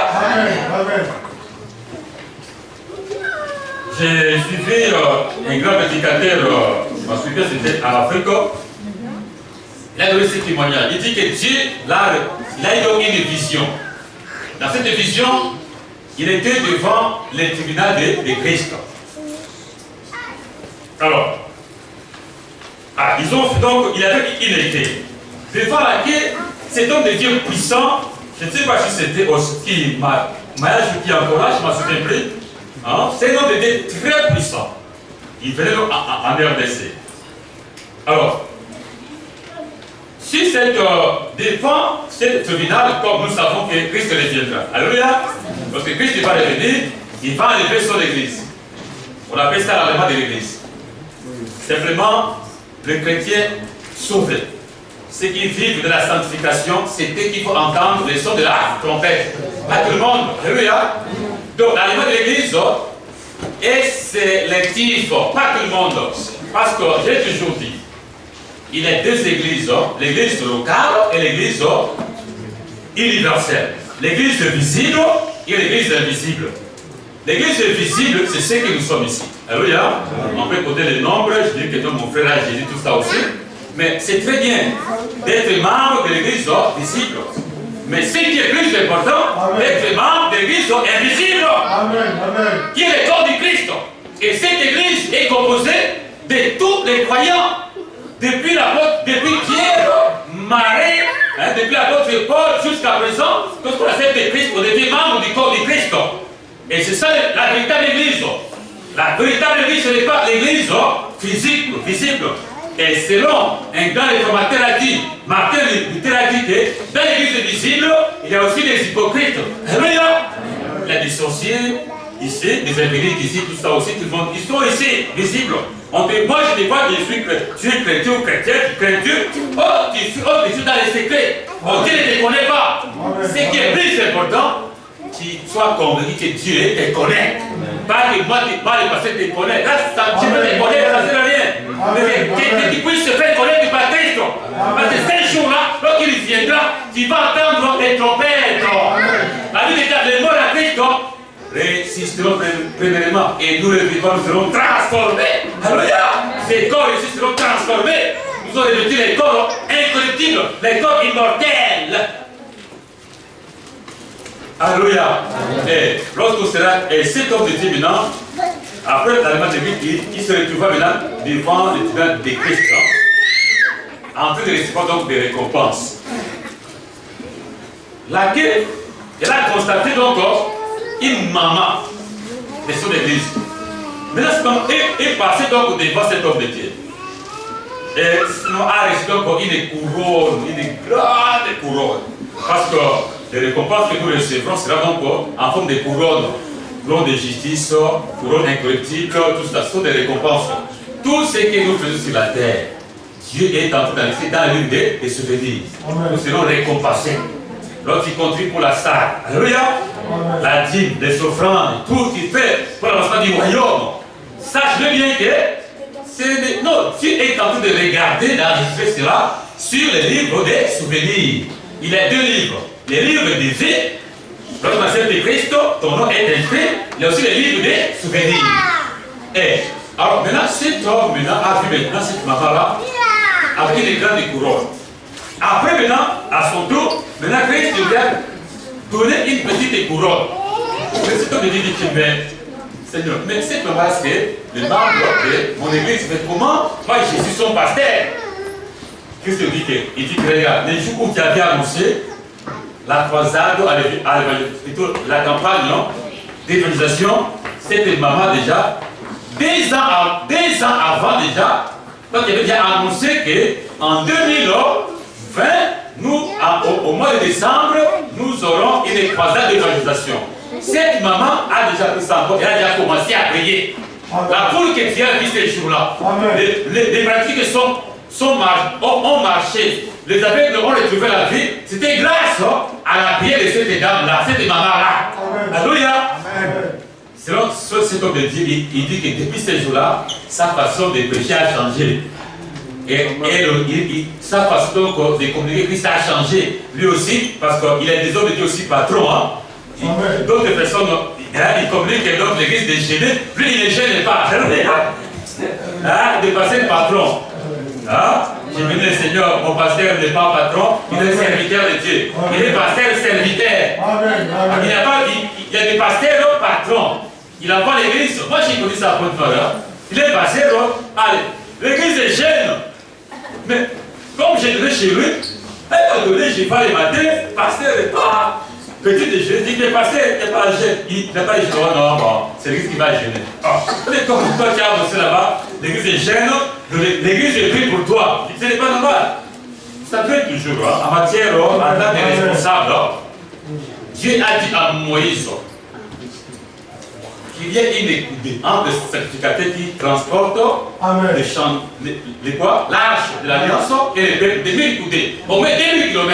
Amen. J'ai suivi un grand prédicateur, je m'en souviens, c'était en Afrique. Il a donné ce témoignage. Il dit que Dieu, là, il a eu une vision. Dans cette vision, il était devant le tribunal de Christ. Alors, il avait une été. Devant laquelle cet homme de Dieu puissant, je ne sais pas si c'était qui m'a qui encourage, je ne m'en souviens plus. Hein? C'est un homme de Dieu très puissant. Il venait donc en RDC. Alors, si c'est devant cette tribunal, comme nous savons que Christ reviendra. Alléluia. Parce que Christ va revenir, il va enlever son église. On appelle ça l'enlèvement de l'église. Simplement, le chrétien sauvé. Ceux qui vivent de la sanctification, c'était qu'il faut entendre le son de la trompette. Pas tout le monde. Alléluia. Donc, l'enlèvement de l'église est sélectif. Pas tout le monde. Parce que j'ai toujours dit, il y a deux églises, l'église locale et l'église universelle. L'église visible et l'église invisible. L'église visible, c'est ce que nous sommes ici. Alléluia. On peut compter les nombres, je dis que mon frère a Jésus, tout ça aussi. Mais c'est très bien d'être membre de l'église visible. Mais ce qui est plus important, d'être membre de l'église invisible. Amen. Qui est le corps du Christ. Et cette église est composée de tous les croyants. Depuis Pierre, Marie, depuis l'apôtre Paul jusqu'à présent, quand on accepte Christ, on devient membre du corps du Christ. Et c'est ça la véritable église. La véritable église, ce n'est pas l'église physique, visible. Et selon un grand réformateur a dit, Martin Luther a dit que dans l'église visible, il y a aussi des hypocrites. Alléluia. Il y a des sorciers ici, des évangéliques ici, tout ça aussi, tout le monde. Ils sont ici, visibles. Moi, je ne vois que tu es chrétien ou chrétien, tu crains Dieu. Oh, tu suis dans les secrets. Oh, Dieu ne te connaît pas. Ce qui est plus important, qu'il soit convaincu que Dieu te connaît. Pas que moi, le pasteur te connaît. Là, tu peux te connaître, ça ne sert à rien. Mais que tu puisses te faire connaître par Christ. Parce que ces jours-là, lorsqu'il viendra, tu vas entendre les trompettes. La vie de les morts à Christ résisteront premièrement. Et nous, les vivants, nous serons transformés. Alléluia. Ces corps ici seront transformés. Nous aurons revêtu les corps incorruptibles, les corps immortels. Alléluia. Et lorsqu'on sera, et cet homme de Dieu maintenant, après l'allemand de Dieu, il se retrouvera maintenant devant le tribunal de Christ, en train de recevoir donc des récompenses. Laquelle, elle a constaté donc une maman de son église. Maintenant, elle est passée donc devant cet homme de Dieu. Et sinon, a reçu donc une couronne, une grande couronne. Parce que les récompenses que nous recevrons sera donc en forme de couronne. Couronne de justice, couronne incorruptible, tout ça sont des récompenses. Tout ce que nous faisons sur la terre, Dieu est en train d'arriver dans l'une des souvenirs. Nous serons récompensés. Lorsqu'il contribue pour la salle, alléluia, la dîme, les offrandes, tout ce qu'il fait pour l'avancement du royaume. Sache-le bien que non, Dieu est en train de regarder, d'enregistrer cela sur les livres des souvenirs. Il y a deux livres. Les livres des vies, lorsqu'on accepte Christ, ton nom est inscrit. Il y a aussi les livres des souvenirs. Et alors maintenant, cet homme a vu maintenant cette maman-là avec une grande couronne. Après maintenant, à son tour, maintenant Christ lui a donné une petite couronne. Mais cet homme dit mais Seigneur, mais cette maman, c'est le membre de mon église. Mais comment moi je suis son pasteur? Christ lui dit il dit que regarde, les jours où tu avais annoncé la croisade, plutôt la campagne d'évangélisation, cette maman déjà, 2 ans avant déjà, donc il avait déjà annoncé qu'en 2020, nous, au mois de décembre, nous aurons une croisade d'évangélisation. Cette maman a déjà pris ça encore, elle a déjà commencé à prier. La foule que tu as vu ces jours-là, les pratiques ont marché. Les aveugles ont retrouvé la vie. C'était grâce à la prière de cette dame-là, cette maman-là. Alléluia. Selon cet homme de Dieu, il dit que depuis ces jours-là, sa façon de prêcher a changé. Et sa façon de communiquer Christ a changé. Lui aussi, parce qu'il y a des hommes de Dieu aussi patrons. D'autres personnes, ils communiquent donc l'église déchaînée. Lui, il ne gêne pas. De passer le patron. J'ai venu le Seigneur, mon pasteur n'est pas patron, il est serviteur de Dieu. Il est pasteur serviteur. Il y a des pasteurs patrons. Il envoie l'église. Moi j'ai connu ça pour une fois. Il est pasteur. Allez, l'église est jeune. Mais comme j'ai donné chez lui, elle m'a donné, j'ai pas les matins, pasteur n'est pas petit déjeuner. Il dit que le pasteur n'est pas jeune. Il n'a pas les jeunes. Non, c'est l'église qui va jeûner. Comme toi qui as annoncé là-bas, l'église est jeune. L'église est prise pour toi. Ce n'est pas normal. Ça fait toujours, en matière, en tant que responsable, Dieu a dit à Moïse qu'il y a une écoutée entre le sacrificateur qui transporte l'arche de l'alliance et les peuples de 1000 coudées, au moins 2000 km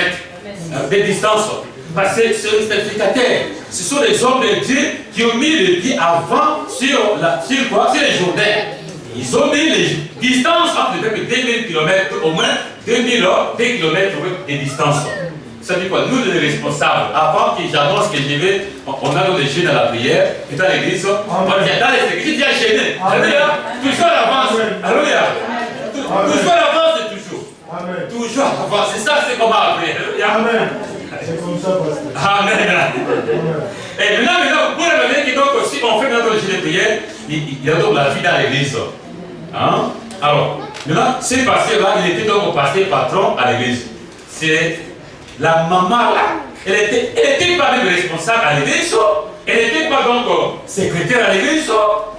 de distance. Parce que ce sacrificateur, ce sont les hommes de Dieu qui ont mis le pied avant sur les Jourdains. Ils ont mis les distances entre les peuples de 2000 km, au moins 2000 km de distance. Ça dit quoi? Nous, les responsables, avant que j'annonce que je vais, on a nos jeunes à la prière, et dans l'église, on vient dans les églises, il y a gêné. Alléluia. Toujours à l'avance. Alléluia. Toujours à l'avance, toujours. Toujours à l'avance. C'est ça, c'est comment après. C'est comme ça, pasteur. Amen. Et maintenant, vous révélez que donc aussi, on on fait notre régime de prière, il adopte la vie dans l'église. Hein? Alors, maintenant, ce pasteur-là, il était donc pasteur patron à l'église. C'est la maman là, elle était pas même responsable à l'église, elle n'était pas donc secrétaire à l'église,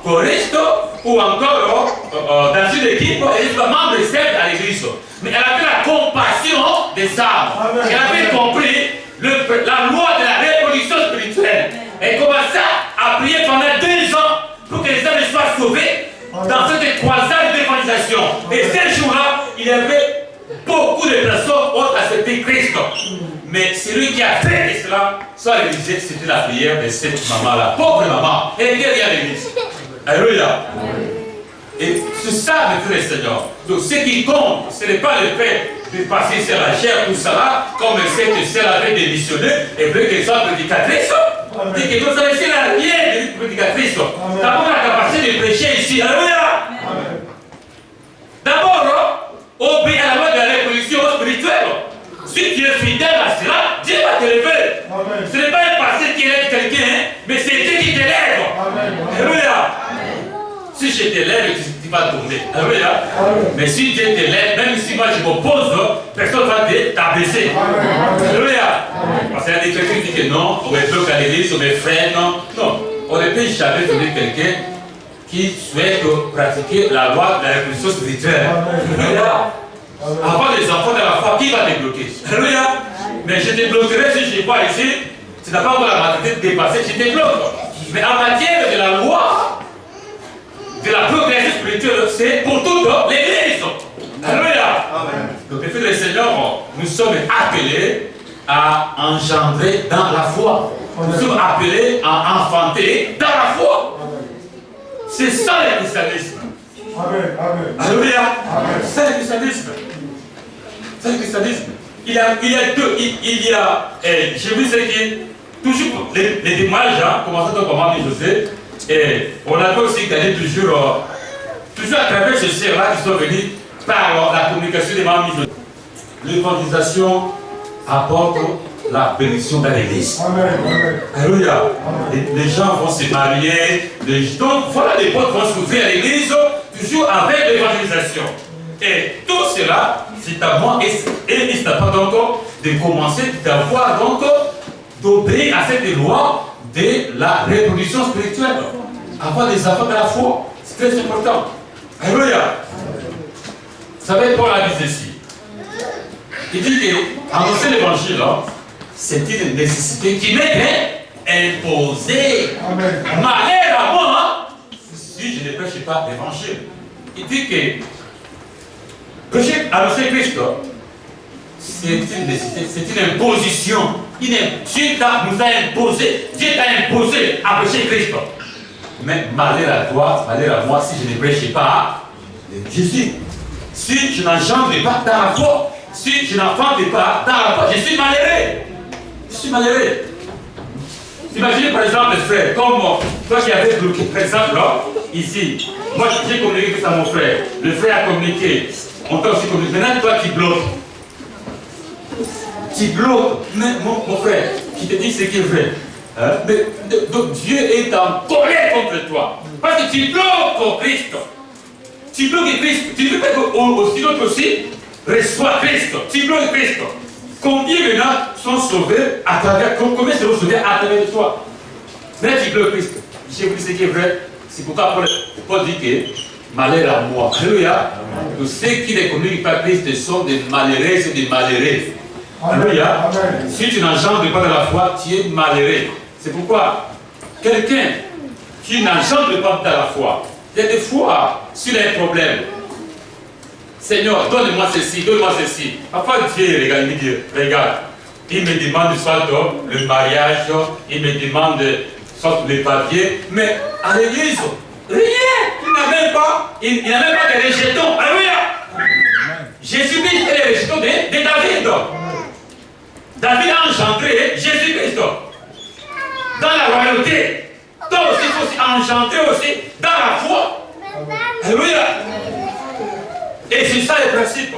choriste, ou encore dans une équipe, elle était membre de à l'église. Mais elle avait la compassion des âmes. Elle avait compris la loi de la révolution spirituelle. Elle commença à prier pendant 2 ans pour que les âmes soient sauvées dans cette croisade d'évangélisation. Et ces jours-là, il y avait beaucoup de personnes ont accepté Christ. Mais celui qui a fait cela, soit l'église, c'était la prière de cette maman-là. Pauvre maman, elle était rien à l'église. Alléluia. Et c'est ça, mes frères et seigneurs. Donc ce qui compte, ce n'est pas le fait de passer sur la chair, tout ça là, comme cette sœur avait démissionné et veut qu'elle soit prédicatrice. Dit que vous savez, c'est la rien de prédicatrice. D'abord, la capacité de prêcher ici. Alléluia. D'abord, obéir à la loi de la révolution spirituelle. Si tu es fidèle à cela, Dieu va te lever. Ce n'est pas un passé qui élève quelqu'un, mais c'est Dieu qui t'élève. Alléluia. Si je t'élève, tu vas tomber. Alléluia. Mais si Dieu t'élève, même si moi je m'oppose, personne ne va t'abaisser. Alléluia. Parce qu'il y a des chrétiens qui disent que non, on est bloqué à l'église, on est frère, non. Non. On ne peut jamais trouver quelqu'un qui souhaite pratiquer la loi de la révolution spirituelle. Alléluia. Avoir des enfants de la foi, qui va te bloquer? Alléluia. Mais je te bloquerai si je n'ai pas ici. Tu n'as pas encore la maturité de dépasser, je te bloque. Mais en matière de la loi, de la progression spirituelle, c'est pour toute l'église. Alléluia. Donc, les frères et seigneurs, nous sommes appelés à engendrer dans la foi. Nous sommes appelés à enfanter dans la foi. C'est ça le christianisme. Alléluia. C'est le christianisme. C'est le christianisme. Il y a deux. J'ai vu ce qui toujours les témoignages, commençant par Maman José. Et on a aussi gagné toujours à travers ces sœurs-là qui sont venus par la communication des Maman José. L'évangélisation apporte la bénédiction dans l'église. Alléluia. Les gens vont se marier. Donc voilà, les portes vont s'ouvrir à l'église, toujours avec l'évangélisation. Et tout cela, c'est à moi et c'est à toi donc de commencer d'avoir donc d'obéir à cette loi de la révolution spirituelle. Avoir des enfants de la foi, c'est très important. Alléluia. Vous savez, Paul a dit ceci. Il dit qu'annoncer l'évangile, c'est une nécessité qui m'est imposée. Malheur à moi si je ne prêche pas l'évangile. Il dit que prêcher, annoncer Christ, c'est une nécessité, c'est une imposition. Dieu nous a imposé, Dieu t'a imposé à prêcher Christ. Mais malheur à toi, malheur à moi si je ne prêche pas Jésus. Si je n'engendre pas dans la foi, si je n'enfante pas dans la foi, je suis malheureux. Je suis malheureux. Imaginez par exemple, frère, comme toi qui avais bloqué, par exemple, ici, moi j'ai communiqué ça à mon frère, le frère a communiqué, on t'a aussi communiqué. Maintenant, toi qui bloques. Tu bloques, mon frère, qui te dit ce qui est vrai. Hein? Mais donc Dieu est en colère contre toi. Parce que tu bloques Christ. Tu bloques Christ. Tu veux pas que l'autre aussi reçoit Christ. Tu bloques Christ. Combien maintenant sont sauvés à travers, combien seront sauvés à travers toi? Mais tu bloques Christ. J'ai vu ce qui est vrai. C'est pourquoi Paul dit que malheur à moi. Alléluia. Tous ceux qui ne communiquent pas Christ sont des malheureux et des malheureux. Alléluia. Si tu n'engendres pas de la foi, tu es malheureux. C'est pourquoi quelqu'un qui n'engendre pas de la foi, il y a des fois, s'il a un problème, Seigneur, donne-moi ceci, donne-moi ceci. Parfois Dieu, regarde, il me demande soit le mariage, il me demande soit les papiers, mais à l'église, rien, il n'a même pas de rejetons. Alléluia. Jésus-Christ est le rejeton de David. David a engendré Jésus-Christ dans la royauté. Donc il faut aussi engendrer aussi dans la foi. Alléluia. Et c'est ça le principe.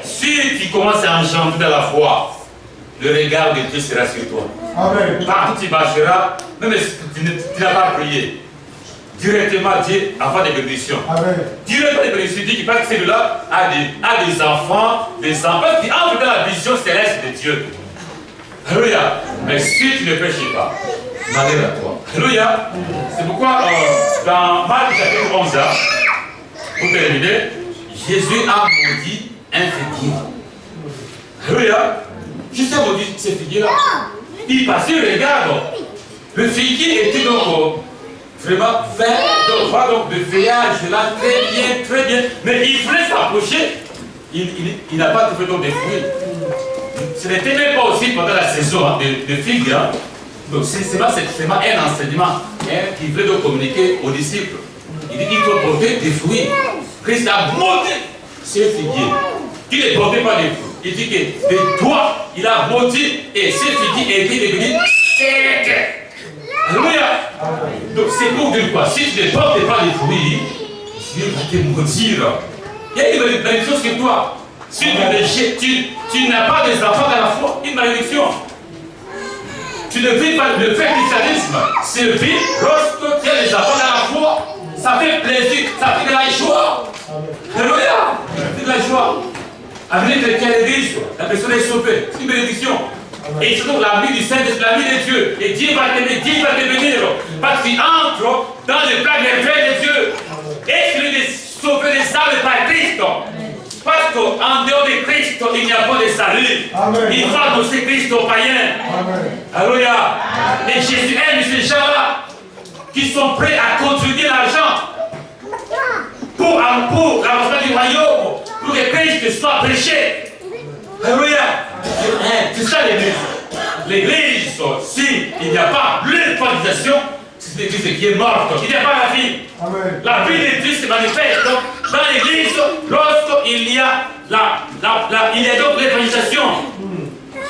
Si tu commences à engendrer dans la foi, le regard de Dieu sera sur toi. Amen. Partout tu marcheras, même si tu n'as pas prié. Directement Dieu avant des bénédictions. Directement des bénédictions, dit qu'il pense que celui-là a des enfants qui entrent dans la vision céleste de Dieu. Alléluia. Mais si tu ne péches pas, malheur à toi. Alléluia. C'est pourquoi dans Marc chapitre 11, pour terminer, Jésus a maudit un figuier. Alléluia. Juste à maudit ce figuier-là. Il passait, regarde. Le figuier était donc vraiment vert, donc de feuillage là, très bien. Mais il voulait s'approcher, il n'a pas trouvé donc des fruits. Ce n'était même pas aussi pendant la saison de figues. Hein. Donc c'est seulement un enseignement qui voulait donc communiquer aux disciples. Il dit qu'il faut porter des fruits. Christ a maudit ces figuiers qui ne portaient pas des fruits. Il dit que de toi, il a maudit et ces figuiers étaient devenus secs. Alléluia. Donc c'est pour dire quoi? Si tu ne portes pas les fruits, Dieu va te maudire. Il y a une malédiction sur toi. Si tu n'as pas des enfants dans la foi, une malédiction. Tu ne vis pas le vrai christianisme. C'est vivre lorsque tu as des enfants dans la foi. Ça fait plaisir, ça fait de la joie. Alléluia. C'est de la joie. Amener quelqu'un à l'église, la personne est sauvée. C'est une bénédiction. Et surtout l'ami du Saint-Esprit, l'ami de Dieu. Et Dieu va t'aimer, Dieu va te bénir. Parce qu'il entre dans le plan merveilleux de Dieu. Et celui de sauver les âmes par Christ. Parce qu'en dehors de Christ, il n'y a pas de salut. Amen. Il faut annoncer Christ aux païens. Alléluia. Et Jésus aime ces gens-là qui sont prêts à contribuer l'argent pour l'avancement du royaume, pour que Christ soit prêché. Alléluia. C'est ça l'église. L'église, s'il n'y a pas l'évangélisation, c'est l'église qui est morte. Il n'y a pas la vie. Amen. La vie de Dieu se manifeste dans l'église lorsqu'il y a donc l'évangélisation.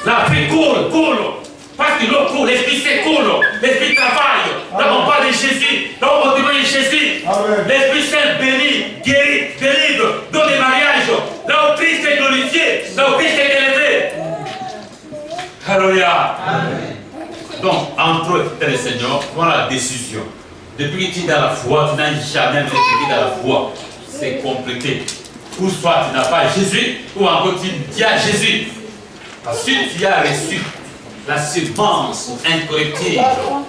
La vie coule. Parce que l'eau coule, l'esprit s'écoule, l'esprit travaille. Là on parle de Jésus, là on témoigne de Jésus. L'Esprit Saint bénit, guérit, délivre, donne des mariages. Là où Christ est glorifié, là où Christ est élevé. Alléluia. Donc, entre eux, le Seigneur, voilà la décision. Depuis que tu es dans la foi, tu n'as jamais été dans la foi. C'est compliqué. Ou soit tu n'as pas Jésus, ou encore tu as Jésus. Parce que tu as reçu la semence incorruptible,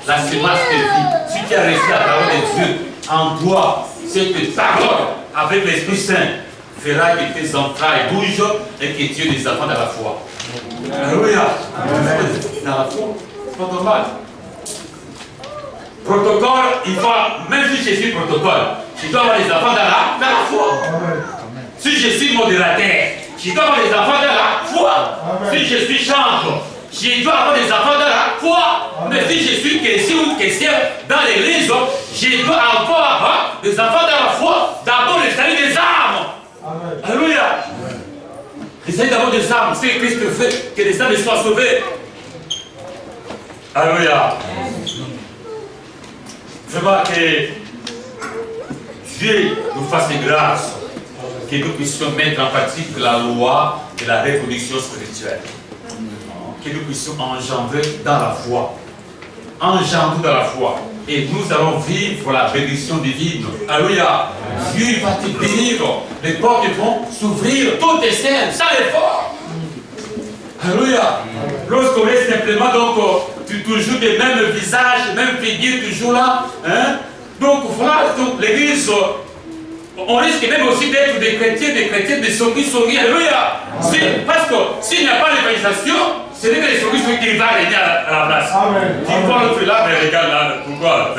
la semence de vie. Si tu as reçu la parole de Dieu en toi, cette parole avec l'Esprit Saint fera que tes entrailles bougent et que tu aies des enfants dans la foi. Alléluia. Dans la foi, c'est pas normal. Protocole, il faut, même si je suis protocole, je dois avoir des enfants dans la foi. Si je suis modérateur, je dois avoir des enfants dans la foi. Si je suis chanteur, je dois avoir des enfants dans la foi. Mais si je suis caissier dans l'église, je dois encore avoir des enfants dans la foi. D'abord le salut des âmes. Alléluia. Le salut d'abord des âmes. C'est Christ fait que les âmes soient sauvées. Alléluia. Vraiment que Dieu nous fasse grâce, que nous puissions mettre en pratique la loi de la reproduction spirituelle. Que nous puissions engendrer dans la foi. Engendrer dans la foi. Et nous allons vivre la bénédiction divine. Alléluia. Dieu va te bénir. Les portes vont s'ouvrir. Tout est sain, sans effort. Alléluia. Lorsqu'on est simplement toujours des mêmes visages, mêmes figures, toujours là. Hein? Donc voilà, l'église, on risque même aussi d'être des chrétiens, des souris. Alléluia. Parce que s'il n'y a pas l'évangélisation, c'est que les souris qui vont régner à la place. Tu vois l'autre là, mais regarde là, pourquoi?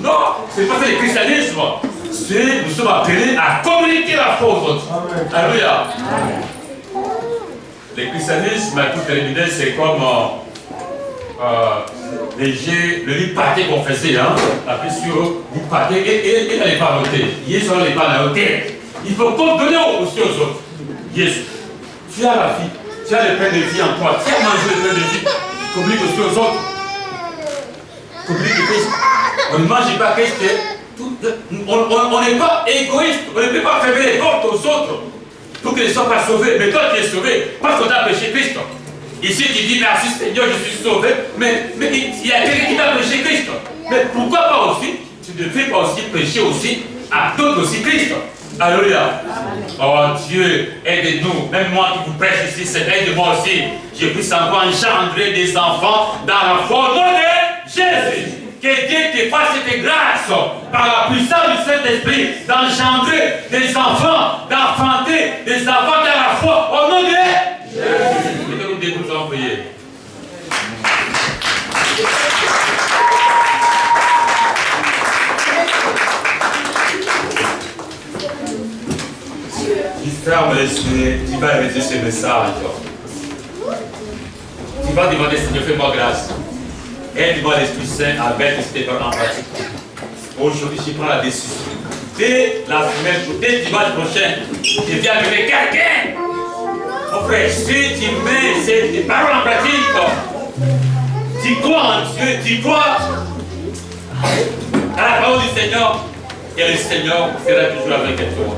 Non, c'est pas ça le christianisme. Nous sommes appelés à communiquer la foi aux autres. Alléluia. Le christianisme, tout terminé, c'est comme le lit pâté qu'on faisait, hein, appuyé sur le pâté, et n'allait pas noter. Yes, on n'allait pas noter. Il faut donner aussi aux autres. Yes, tu as la vie, tu as le pain de vie en toi, tu as mangé le pain de vie, communique aussi aux autres. Communique Christ. On ne mange pas Christ, on n'est pas égoïste, on ne peut pas fermer les portes aux autres pour qu'ils ne soient pas sauvés. Mais toi tu es sauvé parce qu'on a péché Christ. Ici, tu dis merci Seigneur, je suis sauvé, mais il y a quelqu'un qui t'a prêché Christ. Mais pourquoi pas aussi, tu ne devrais pas aussi prêcher aussi à d'autres aussi Christ. Alléluia. Oh Dieu, aide-nous. Même moi qui vous prêche ici, c'est aide-moi aussi. Je puisse encore engendrer des enfants dans la foi au nom de Jésus. Que Dieu te fasse cette grâce par la puissance du Saint-Esprit d'engendrer des enfants, d'enfanter des enfants dans la foi au nom de Jésus. Mettez-nous debout, nous allons prier. Ferme les yeux, tu vas réaliser ce message. Tu vas demander, Seigneur, fais-moi grâce. Aide-moi l'Esprit Saint à mettre cette parole en pratique. Aujourd'hui, je prends la décision. Dès la semaine, dès dimanche prochain, je viens avec quelqu'un. Mon frère, si tu mets ces paroles en pratique, tu crois en Dieu, tu crois à la parole du Seigneur, et le Seigneur sera toujours avec toi.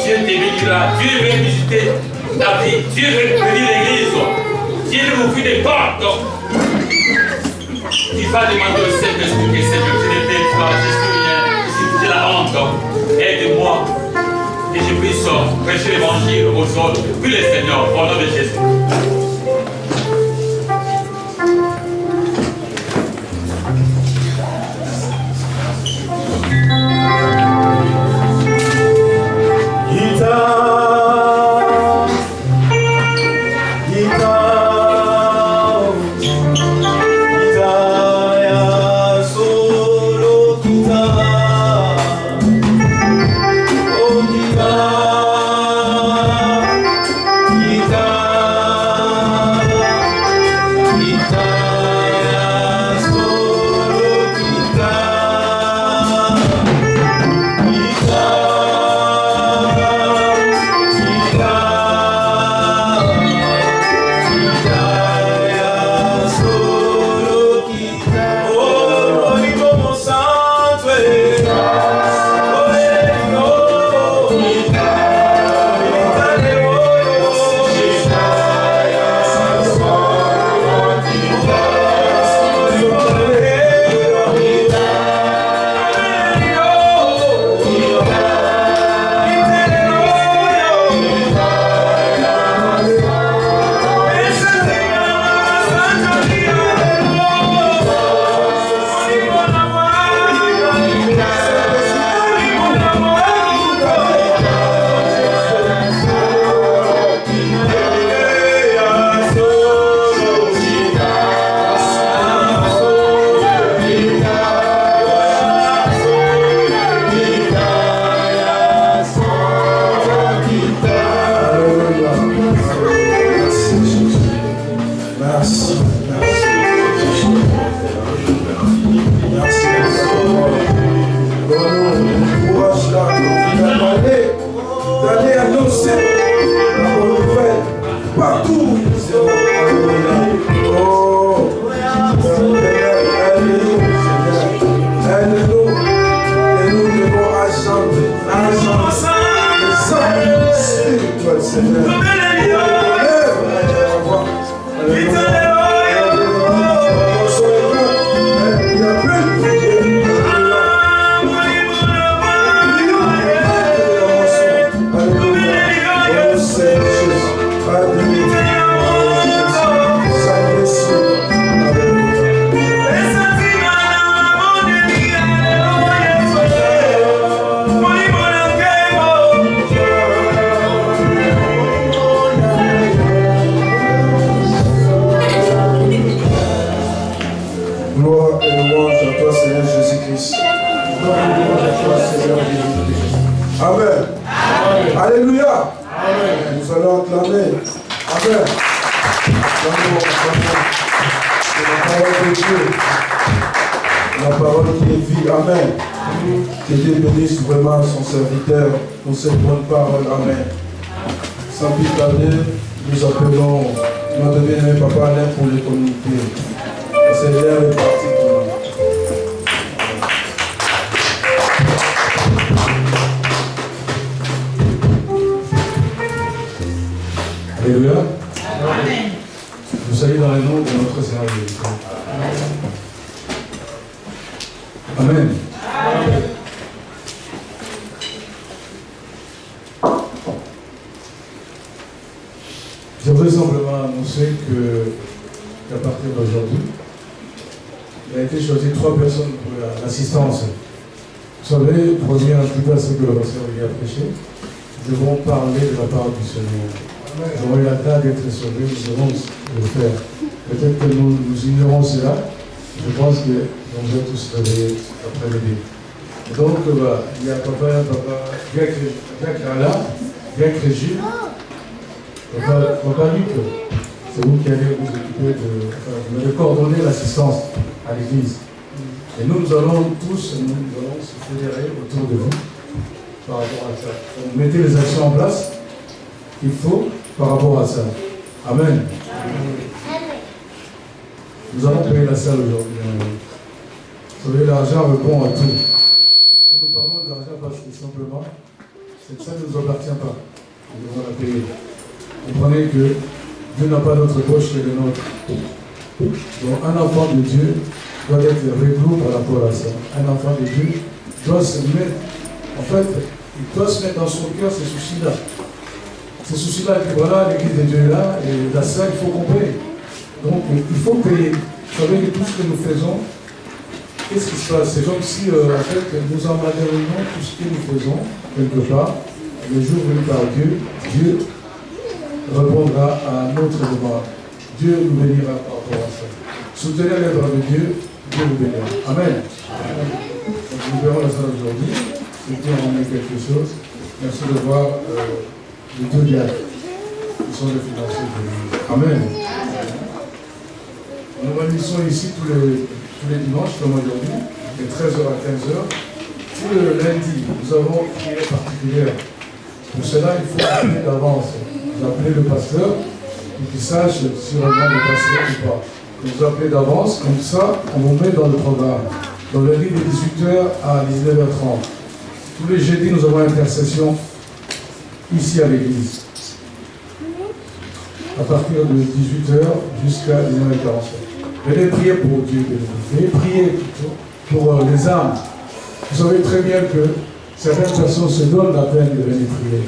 Dieu te bénira, Dieu veut visiter ta vie, Dieu veut bénir l'église, Dieu veut ouvrir des portes. Tu vas demander au Saint-Esprit que Seigneur, tu ne payes pas, je suis rien, si tu la honte, aide-moi, que je puisse prêcher l'évangile aux autres, puis le Seigneur, au nom de Jésus. Pour cette bonne parole, amen. Sans plus tarder, nous appelons notre bien-aimé Papa Alain pour les communiquer. Le Seigneur est parti pour nous. Alléluia. Amen. Vous salue dans le nom de notre Seigneur Jésus. Amen. Amen. Je voudrais simplement annoncer qu'à partir d'aujourd'hui, il a été choisi 3 personnes pour l'assistance. Vous savez, pour revenir un petit peu à ce que le pasteur a prêché, nous devons parler de la parole du Seigneur. Nous avons eu la grâce d'être sauvés, nous devons le faire. Peut-être que nous ignorons cela. Je pense que nous sommes tous réveillés après-midi. Donc, il y a papa Greg Régis, papa Luc, c'est vous qui allez vous occuper de coordonner l'assistance à l'église. Et nous allons tous se fédérer autour de vous par rapport à ça. Donc, mettez les actions en place qu'il faut par rapport à ça. Amen. Nous allons payer la salle aujourd'hui. Vous savez, l'argent répond à tout. Nous parlons de l'argent parce que simplement, cette salle ne nous appartient pas. Nous devons la payer. Comprenez que Dieu n'a pas notre poche que le nôtre. Donc un enfant de Dieu doit être réglo par rapport à ça. Un enfant de Dieu doit se mettre, en fait, il doit se mettre dans son cœur ces soucis-là. Ces soucis-là, et puis voilà, l'église de Dieu est là, et la salle, il faut qu'on paye. Donc il faut payer. Vous savez que tout ce que nous faisons, qu'est-ce qui se passe? C'est comme si, en fait, nous emmagasinons tout ce que nous faisons, quelque part, le jour venu par Dieu, Dieu répondra à notre demande. Dieu nous bénira par rapport à ça. Soutenez l'œuvre de Dieu, Dieu vous bénira. Amen. Donc, nous verrons la salle aujourd'hui. Et Dieu en met quelque chose. Merci de voir les 2 diacres qui sont les financiers de l'Église. Amen. Nous réunissons ici tous les dimanches, comme aujourd'hui, de 13h à 15h. Tout le lundi, nous avons une prière particulière. Pour cela, il faut appeler d'avance. Vous appelez le pasteur pour qu'il sache si vraiment le pasteur ou pas. Vous appelez d'avance, comme ça, on vous met dans le programme. Dans le lit de 18h à 19h30. Tous les jeudis, nous avons intercession ici à l'église. À partir de 18h jusqu'à 19h45. Venez prier pour Dieu. Venez prier pour les âmes. Vous savez très bien que certaines personnes se donnent la peine de venir prier.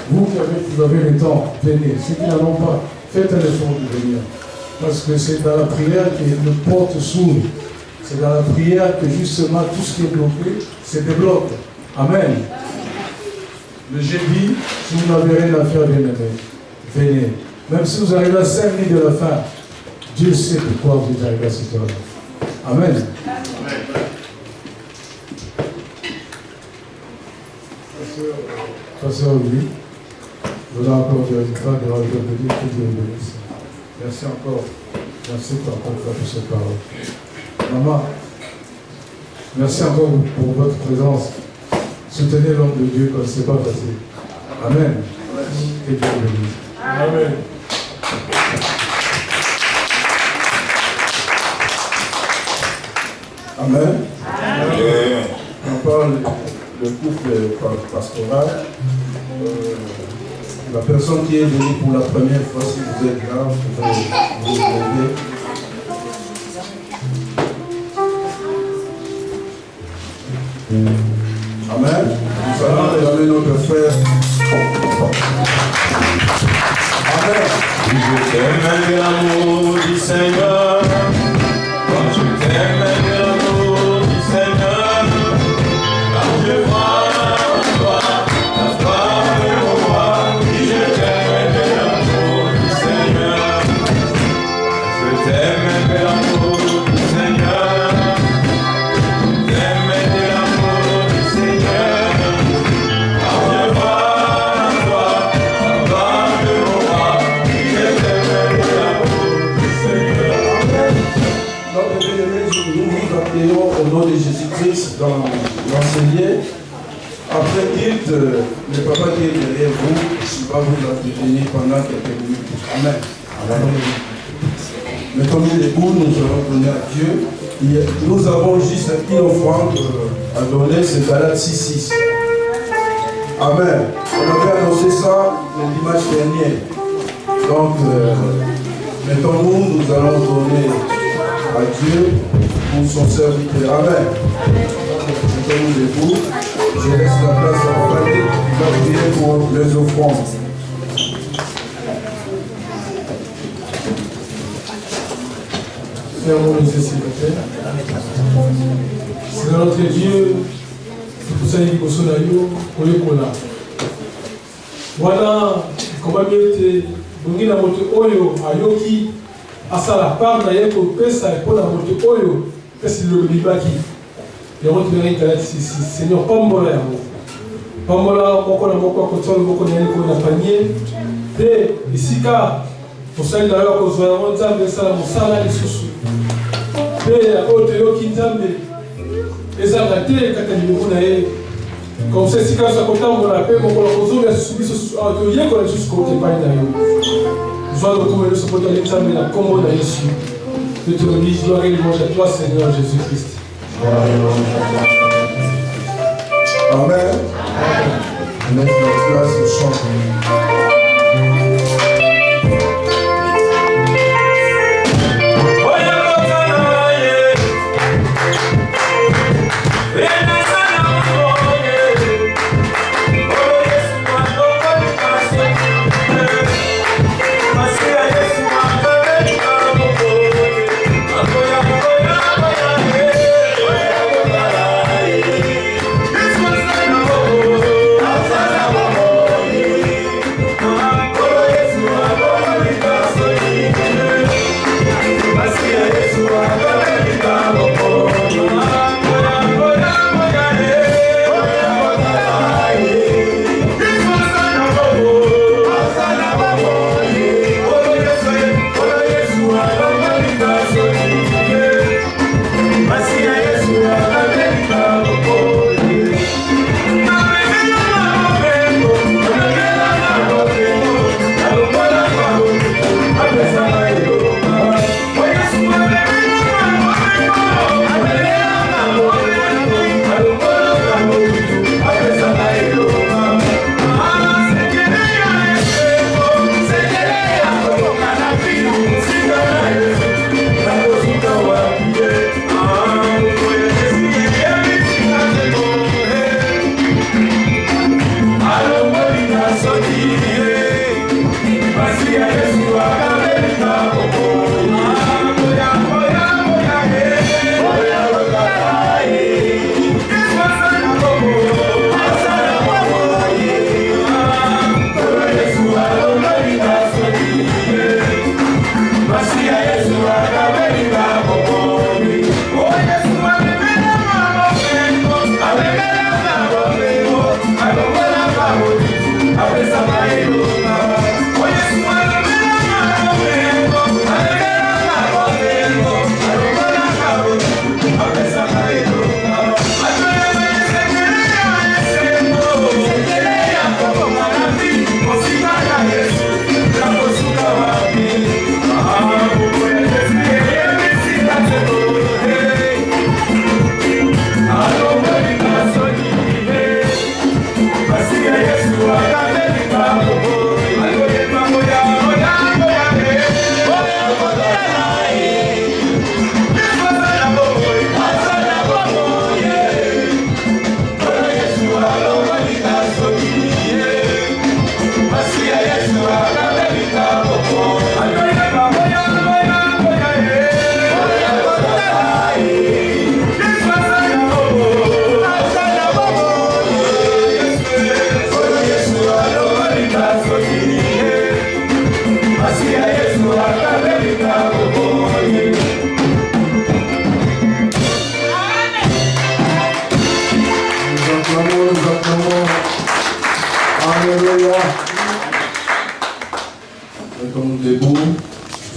Vous qui avez le temps, venez. Ceux qui n'en ont pas, faites un effort de venir. Parce que c'est dans la prière que le porte s'ouvre. C'est dans la prière que justement tout ce qui est bloqué se débloque. Amen. Le jeudi, si vous n'avez rien à faire, bien aimé, venez. Même si vous arrivez à 5 minutes de la fin, Dieu sait pourquoi vous êtes arrivé à cette heure-là. Amen. Pasteur Louis, vous avez encore de grâce de rajouter que Dieu vous bénisse. Merci encore. Merci encore pour cette parole. Maman, merci encore pour votre présence. Soutenez l'homme de Dieu comme ce n'est pas facile. Amen. Que Dieu vous bénisse. Amen. Amen. Amen. On parle le couple pastoral. La personne qui est venue pour la première fois, si vous êtes là, vous pouvez vous lever. Amen. Nous allons donner notre frère. Amen. Je t'aime de l'amour du Seigneur. Quand je t'aime de l'amour du Seigneur. Quand je vois toi, la femme de mon roi. Je t'aime de l'amour du Seigneur. Je t'aime de l'amour du Seigneur. Je t'aime de l'amour du Seigneur. Quand je vois toi, la femme de mon roi. Je t'aime de l'amour du Seigneur. Donc, bien-aimés, nous vous appelons au nom de Jésus-Christ dans l'enseigner. Après Hilt, le papa qui est derrière vous, il va vous entretenir pendant quelques minutes. Amen. Amen. Mais comme il est beau, nous allons donner à Dieu. Nous avons juste une offrande à donner, c'est Galates 6:6. Amen. On avait annoncé ça le dimanche dernier. Donc, mettons-nous, nous allons donner à Dieu pour son serviteur. Amen. Mettons-nous debout. Je laisse la place à Fanny qui va prier pour les offrandes. Fermons les yeux, s'il vous plaît. Seigneur notre Dieu, vous savez que vous êtes là. Voilà, comment mieux bongi na moto oyo ayoki asala part na ye ko pesa pour la moto oyo pesi le libaki ya moto na internet si Seigneur pambola ya mo pambola moko na moko ko tsolo moko na ko na panier de isika posali na yo ko zo ya nzambe sala musala lisusu de oto yoki nzambe ezanga te katani mona ye. Comme c'est si quand ça compte on la paix, mon colocoso, mais ce bien qu'on a juste côté pas d'ailleurs. Je dois retrouver le support de l'examen la commode à Jésus. De te remise, gloire et louange à toi, Seigneur Jésus-Christ. Amen. Mettre notre place au chant.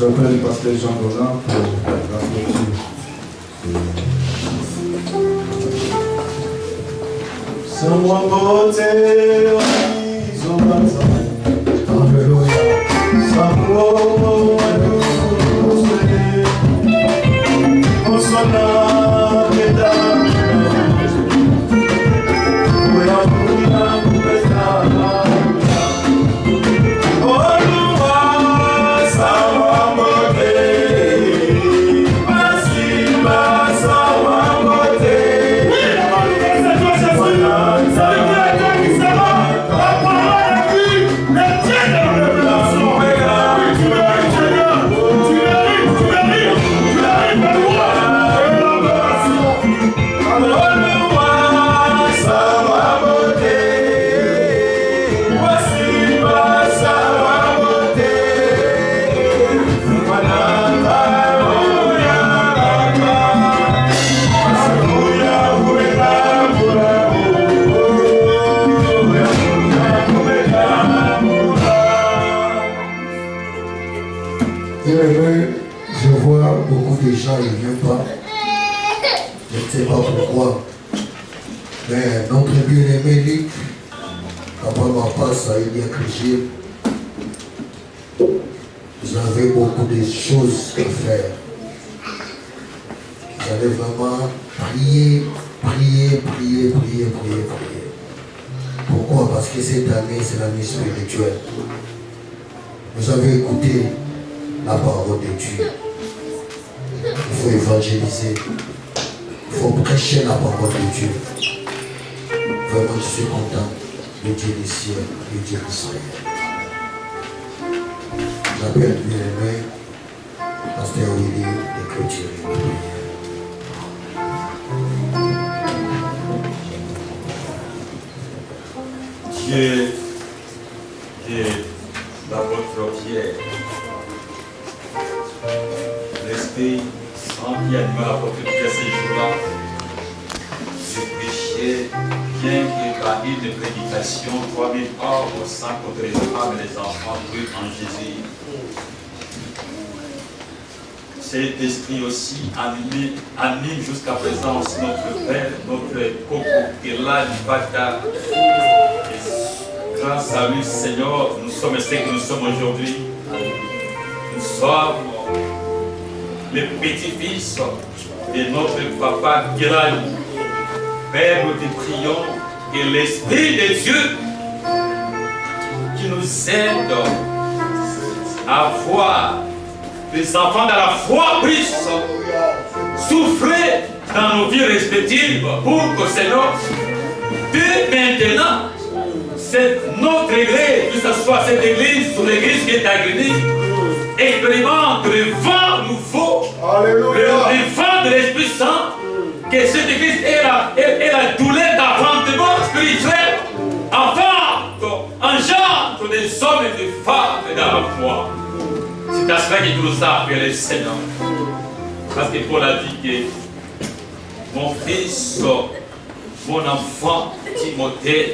J'appelle le pasteur Jean Donat pour la clôture. Someone beauté, Alléluia. Oh, gens ne viennent pas. Je ne sais pas pourquoi. Mais notre bien-aimé Luc, après ma passe à Elia Crigil, vous avez beaucoup de choses à faire. Vous allez vraiment prier. Pourquoi? Parce que cette année, c'est l'année spirituelle. Vous avez écouté la parole de Dieu. Il faut évangéliser. Il faut prêcher la parole de Dieu. Vraiment, je suis content de Dieu du ciel, de Dieu d'Israël. J'appelle bien-aimé Pasteur Willy de clôturer. Dieu de l'apôtre Pierre, l'Esprit Saint qui anima l'apôtre Pierre ces jours-là, je prêchais bien que par une prédication, 3000 hommes sans contre les femmes et les enfants crus en Jésus. Cet esprit aussi anime jusqu'à présent aussi notre Père, notre Coco, qui est là du Bata. Grâce à lui, Seigneur, nous sommes ce que nous sommes aujourd'hui. Nous sommes les petits-fils de notre papa Guérald. Père, nous te prions que l'Esprit de Dieu qui nous aide à voir les enfants de la foi puissent souffler dans nos vies respectives pour que, Seigneur, dès maintenant, c'est notre église, que ce soit cette église ou l'église qui est à Grigny, expérimente le vent nouveau, le vent de l'Esprit Saint, que cette église ait la douleur d'affrontement spirituel, engendre des hommes et des femmes dans la foi. C'est à cela que nous a appelé Seigneur. Parce que Paul a dit que mon fils, mon enfant, Timothée,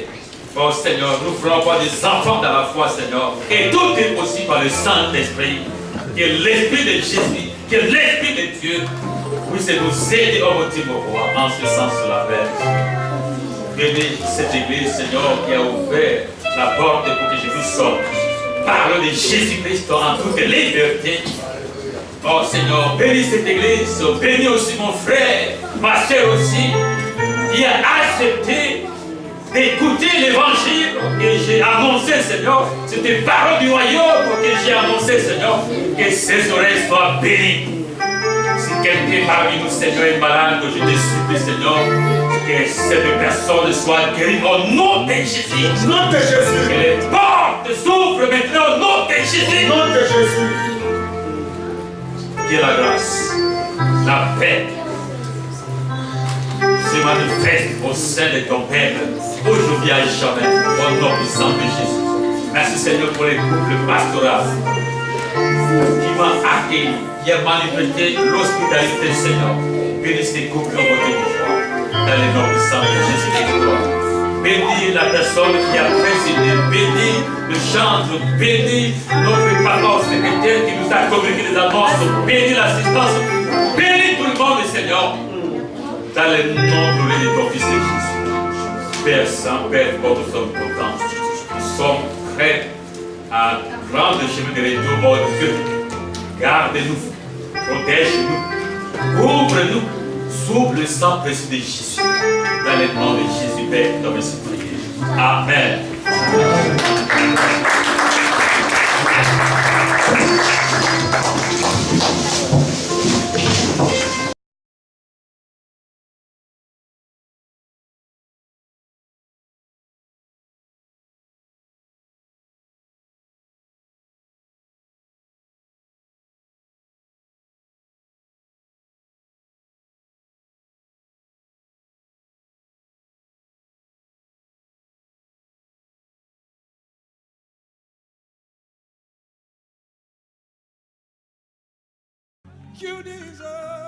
oh Seigneur, nous ferons pas des enfants dans la foi, Seigneur. Et tout est possible par le Saint-Esprit. Que l'Esprit de Jésus, que l'Esprit de Dieu puisse nous aider au motif au roi, en ce sens-là, Père. Bénis cette église, Seigneur, qui a ouvert la porte pour que je puisse parler de Jésus-Christ en toute liberté. Oh Seigneur, bénis cette église, bénis aussi mon frère, ma soeur aussi, qui a accepté d'écouter l'évangile que j'ai annoncé, Seigneur. C'est une parole du royaume que j'ai annoncé, Seigneur. Que ses oreilles soient bénies. Si quelqu'un parmi nous, Seigneur, est malade, je te supplie, Seigneur, que cette personne soit guérie au nom de Jésus. Au nom de Jésus. Que les portes s'ouvrent maintenant au nom de Jésus. Au nom de Jésus. Que la grâce, la paix se manifeste au sein de ton peuple, aujourd'hui à jamais, au nom puissant de Jésus. Merci Seigneur pour les couples pastoraux qui m'ont accueilli, qui a manifesté l'hospitalité, Seigneur. Bénis ces couples au côté de toi, dans le nom puissant de Jésus-Christ. Bénis la personne qui a présidé, bénis le chantre, bénis notre papa secrétaire qui nous a communiqué les annonces, bénis l'assistance, bénis tout le monde, Seigneur. Dans le nom glorieux de ton Fils Jésus. Père Saint, Père, nous sommes contents. Nous sommes prêts à prendre le chemin de retour, mon Dieu. Garde-nous, protège-nous, couvre-nous sous le sang précieux de Jésus. Dans le nom de Jésus, Père, dans mes prières. Amen. You deserve